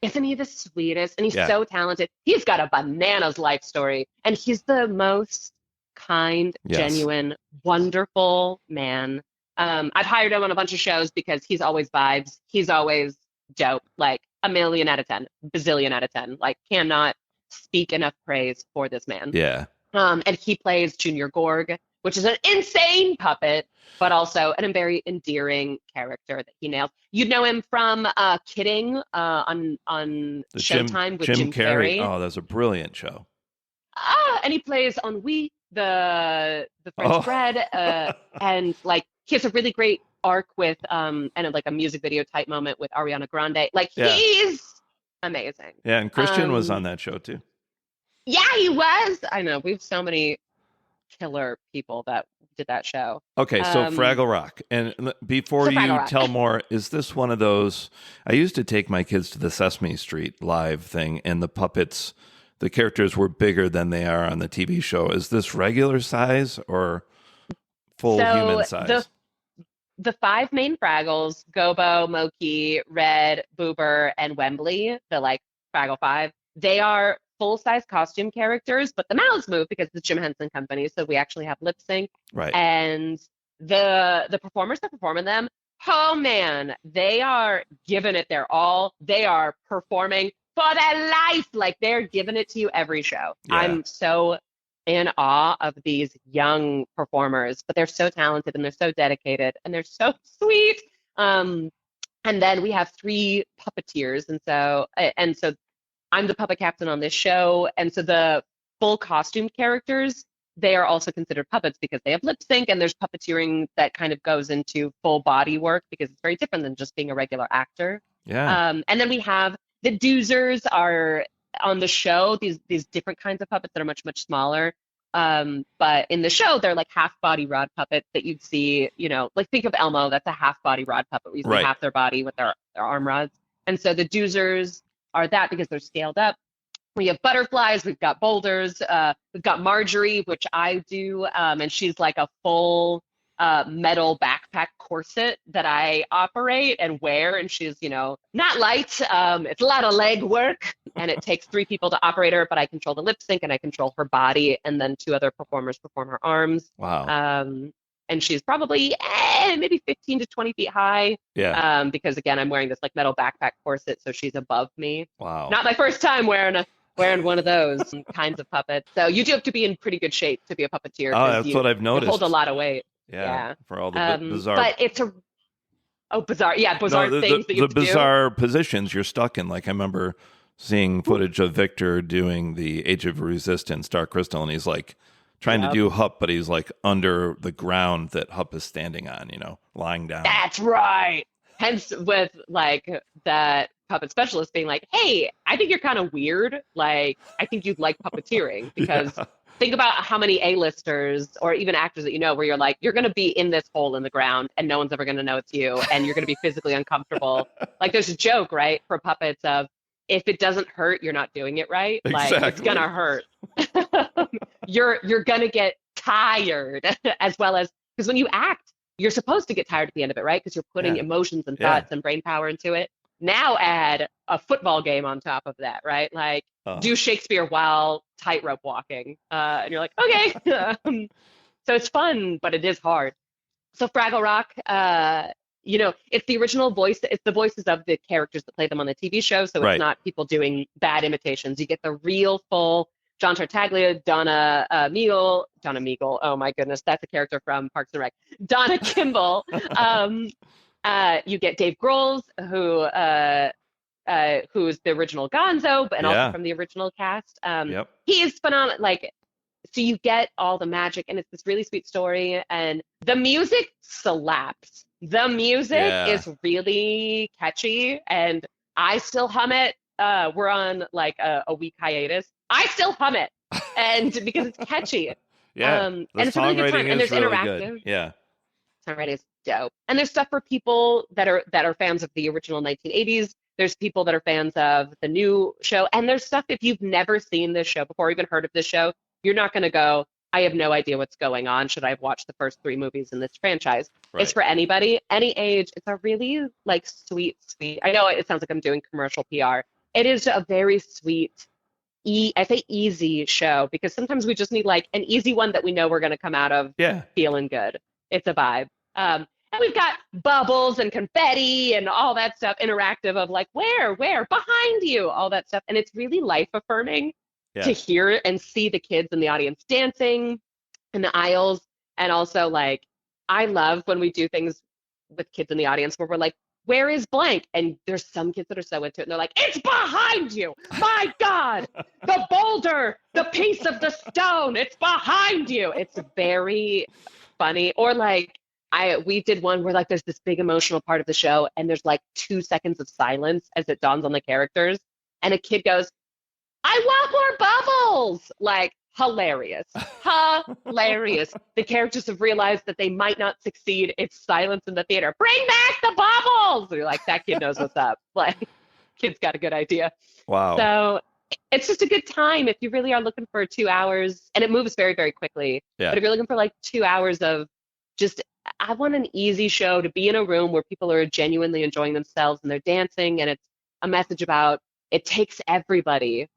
isn't he the sweetest? And he's Yeah. so talented. He's got a bananas life story, and he's the most kind, Yes. genuine, wonderful man. I've hired him on a bunch of shows because he's always vibes. He's always dope, like a million out of 10, bazillion out of 10. Like, cannot speak enough praise for this man. Yeah. And he plays Junior Gorg, which is an insane puppet, but also a very endearing character that he nails. You'd know him from Kidding on The Showtime with Jim Carrey. Oh, that's a brilliant show. And he plays Ennui, the French Oh. bread, and like he has a really great arc with and like a music video type moment with Ariana Grande. Like Yeah. he's amazing. Yeah, and Christian was Um, on that show too. Yeah, he was. I know we have so many killer people that did that show. Okay, so Um, Fraggle Rock. And before so Fraggle you Rock. tell more, is this one of those? I used to take my kids to the Sesame Street live thing, and the puppets, the characters were bigger than they are on the TV show. Is this regular size or full So human size? the five main Fraggles, Gobo, Moki, Red, Boober, and Wembley, the like Fraggle Five, they are full-size costume characters, but the mouths move because it's Jim Henson Company, so we actually have lip sync. Right. And the performers that perform in them, oh man, they are giving it their all. They are performing for their life, like they're giving it to you every show. Yeah. I'm so in awe of these young performers, but they're so talented and they're so dedicated and they're so sweet. And then we have three puppeteers, and so I'm the puppet captain on this show, and so the full costume characters, they are also considered puppets because they have lip sync, and there's puppeteering that kind of goes into full body work because it's very different than just being a regular actor. Yeah. And then we have the doozers are on the show, these different kinds of puppets that are much, much smaller. But in the show, they're like half body rod puppets that you'd see, like think of Elmo, that's a half body rod puppet. We see Right. half their body with their arm rods. And so the doozers are that because they're scaled up. We have butterflies, we've got boulders, we've got Marjorie, which I do, and she's like a full metal backpack corset that I operate and wear, and she's, not light. It's a lot of leg work, and it takes three people to operate her, but I control the lip sync and I control her body, and then two other performers perform her arms. Wow. And she's probably maybe 15 to 20 feet high. Yeah. Because again, I'm wearing this like metal backpack corset, so she's above me. Wow. Not my first time wearing one of those kinds of puppets. So you do have to be in pretty good shape to be a puppeteer. Oh, that's what I've noticed. You hold a lot of weight. Yeah. For all the bizarre. But it's bizarre. Yeah, bizarre things that you have to do. The bizarre positions you're stuck in. Like I remember seeing footage of Victor doing the Age of Resistance, Dark Crystal, and he's like trying to do Hup, but he's like under the ground that Hup is standing on, lying down. That's right. Hence with like that puppet specialist being like, hey, I think you're kind of weird. Like, I think you'd like puppeteering because think about how many A-listers or even actors that where you're like, you're going to be in this hole in the ground and no one's ever going to know it's you and you're going to be physically uncomfortable. Like there's a joke, right, for puppets of if it doesn't hurt, you're not doing it right. Exactly. Like it's going to hurt. You're going to get tired as well as, because when you act, you're supposed to get tired at the end of it, right? Because you're putting emotions and thoughts and brain power into it. Now add a football game on top of that, right? Like do Shakespeare while tightrope walking. And you're like, okay. So it's fun, but it is hard. So Fraggle Rock, it's the original voice. It's the voices of the characters that play them on the TV show. So it's not people doing bad imitations. You get the real full John Tartaglia, Donna Meagle. Oh my goodness, that's a character from Parks and Rec. Donna Kimball. You get Dave Grohl, who's the original Gonzo, and also from the original cast. He is phenomenal. Like, so you get all the magic, and it's this really sweet story, and the music slaps. The music is really catchy, and I still hum it. We're on like a week hiatus. I still hum it, and because it's catchy. And it's a really good time, and there's really interactive. Good. Yeah. Songwriting is dope. And there's stuff for people that are fans of the original 1980s. There's people that are fans of the new show. And there's stuff, if you've never seen this show before, even heard of this show, you're not going to go, I have no idea what's going on. Should I have watched the first three movies in this franchise? Right. It's for anybody, any age. It's a really like sweet. I know it sounds like I'm doing commercial PR. It is a very sweet, I say easy show because sometimes we just need like an easy one that we know we're going to come out of feeling good. It's a vibe. And we've got bubbles and confetti and all that stuff, interactive of like, where, behind you, all that stuff. And it's really life affirming to hear and see the kids in the audience dancing in the aisles. And also like, I love when we do things with kids in the audience where we're like, where is blank? And there's some kids that are so into it and they're like, it's behind you. My God, the boulder, the piece of the stone, it's behind you. It's very funny. Or like, we did one where like there's this big emotional part of the show and there's like 2 seconds of silence as it dawns on the characters. And a kid goes, I want more bubbles. Like, hilarious. Hilarious. The characters have realized that they might not succeed. It's silence in the theater. Bring back the bubbles. You're like, that kid knows what's up. Like, kid's got a good idea. Wow. So it's just a good time if you really are looking for 2 hours. And it moves very, very quickly. Yeah. But if you're looking for like 2 hours of just I want an easy show to be in a room where people are genuinely enjoying themselves and they're dancing, and it's a message about it takes everybody.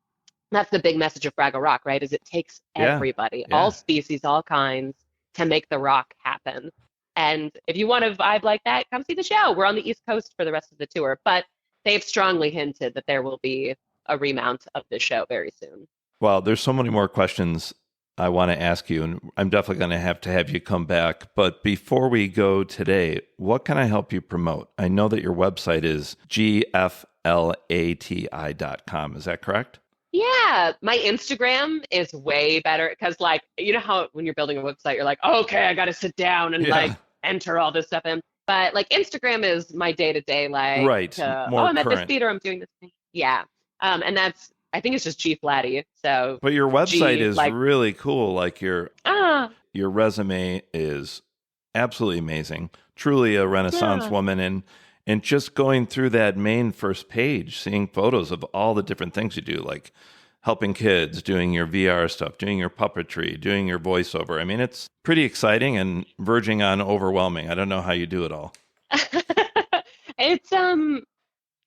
That's the big message of Fraggle Rock, right? Is it takes Yeah. everybody, Yeah. all species, all kinds, to make the rock happen. And if you want to vibe like that, come see the show. We're on the East Coast for the rest of the tour, but they've strongly hinted that there will be a remount of the show very soon. Well, there's so many more questions I want to ask you, and I'm definitely going to have you come back. But before we go today, what can I help you promote? I know that your website is gflati.com. Is that correct? Yeah, my Instagram is way better because, like, you know how when you're building a website, you're like, okay, I got to sit down and like enter all this stuff in. But like Instagram is my day-to-day, like, right. More I'm at this current. theater, I'm doing this thing. Yeah. And I think it's just G Flati. So, but your website is like, really cool. Like your resume is absolutely amazing. Truly a Renaissance woman, and just going through that main first page, seeing photos of all the different things you do, like helping kids, doing your VR stuff, doing your puppetry, doing your voiceover. I mean, it's pretty exciting and verging on overwhelming. I don't know how you do it all. It's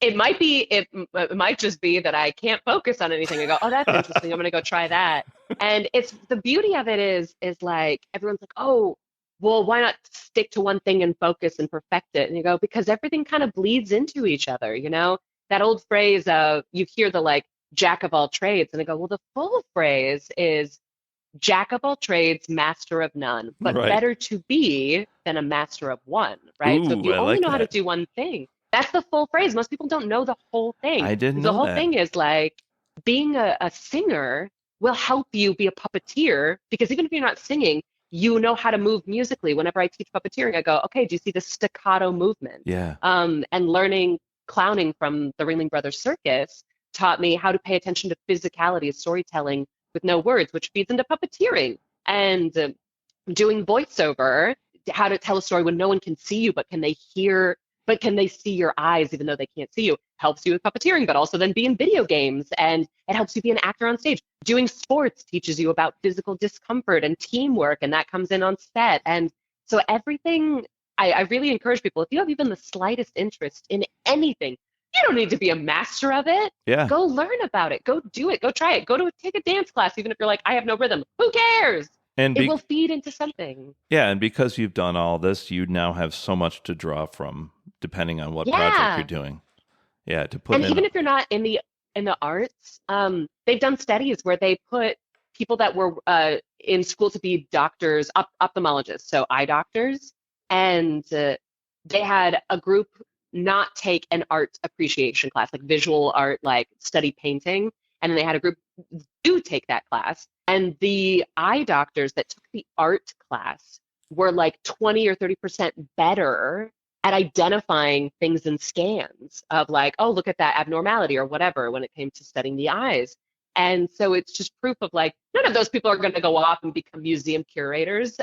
it might just be that I can't focus on anything and go, oh, that's interesting, I'm gonna go try that. And it's the beauty of it is like everyone's like, oh, well, why not stick to one thing and focus and perfect it? And you go, because everything kind of bleeds into each other, you know? That old phrase of you hear the like jack of all trades, and I go, well, the full phrase is jack of all trades, master of none, but better to be than a master of one, right? Ooh, so if you only like know how to do one thing, that's the full phrase. Most people don't know the whole thing. I didn't know the whole that. thing is like being a singer will help you be a puppeteer, because even if you're not singing, you know how to move musically. Whenever I teach puppeteering, I go, okay, do you see the staccato movement? Yeah. And learning clowning from the Ringling Brothers Circus taught me how to pay attention to physicality, storytelling with no words, which feeds into puppeteering. And doing voiceover, how to tell a story when no one can see you, but can they see your eyes even though they can't see you, helps you with puppeteering, but also then be in video games, and it helps you be an actor on stage. Doing sports teaches you about physical discomfort and teamwork, and that comes in on set. And so everything, I really encourage people, if you have even the slightest interest in anything, you don't need to be a master of it. Yeah. Go learn about it. Go do it. Go try it. Take a dance class, even if you're like, I have no rhythm. Who cares? And it will feed into something. Yeah, and because you've done all this, you now have so much to draw from, depending on what project you're doing. Yeah, to put. And even if you're not in the arts, they've done studies where they put people that were in school to be doctors, ophthalmologists, so eye doctors, and they had a group not take an art appreciation class, like visual art, like study painting, and then they had a group do take that class. And the eye doctors that took the art class were like 20 or 30% better at identifying things in scans of like, oh, look at that abnormality or whatever when it came to studying the eyes. And so it's just proof of like, none of those people are going to go off and become museum curators,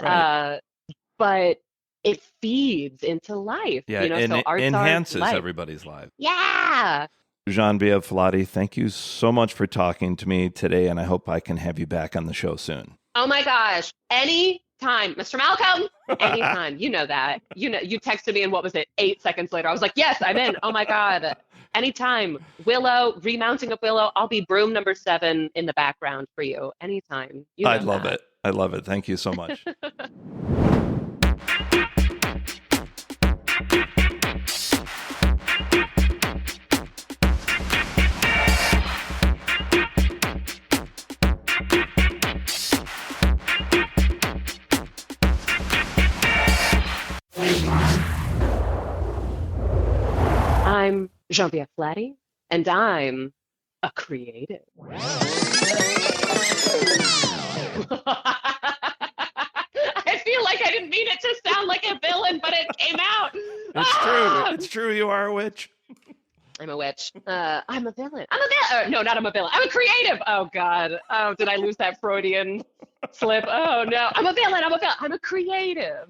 but it feeds into life. Yeah, you know, so arts enhances life. Everybody's life. Yeah. Geneviève Flati, thank you so much for talking to me today, and I hope I can have you back on the show soon. Oh my gosh, anytime, Mr. Malcolm, anytime. You know that. You texted me, and what was it, 8 seconds later? I was like, yes, I'm in. Oh my God. Anytime. Willow, remounting of Willow. I'll be broom number 7 in the background for you. Anytime. I love it. I love it. Thank you so much. I'm Geneviève Flati, and I'm a creative. I feel like I didn't mean it to sound like a villain, but it came out. It's true. It's true. You are a witch. I'm a witch. I'm a villain. I'm a villain. No, not I'm a villain. I'm a creative. Oh, God. Oh, did I lose that Freudian slip? Oh, no. I'm a villain. I'm a creative.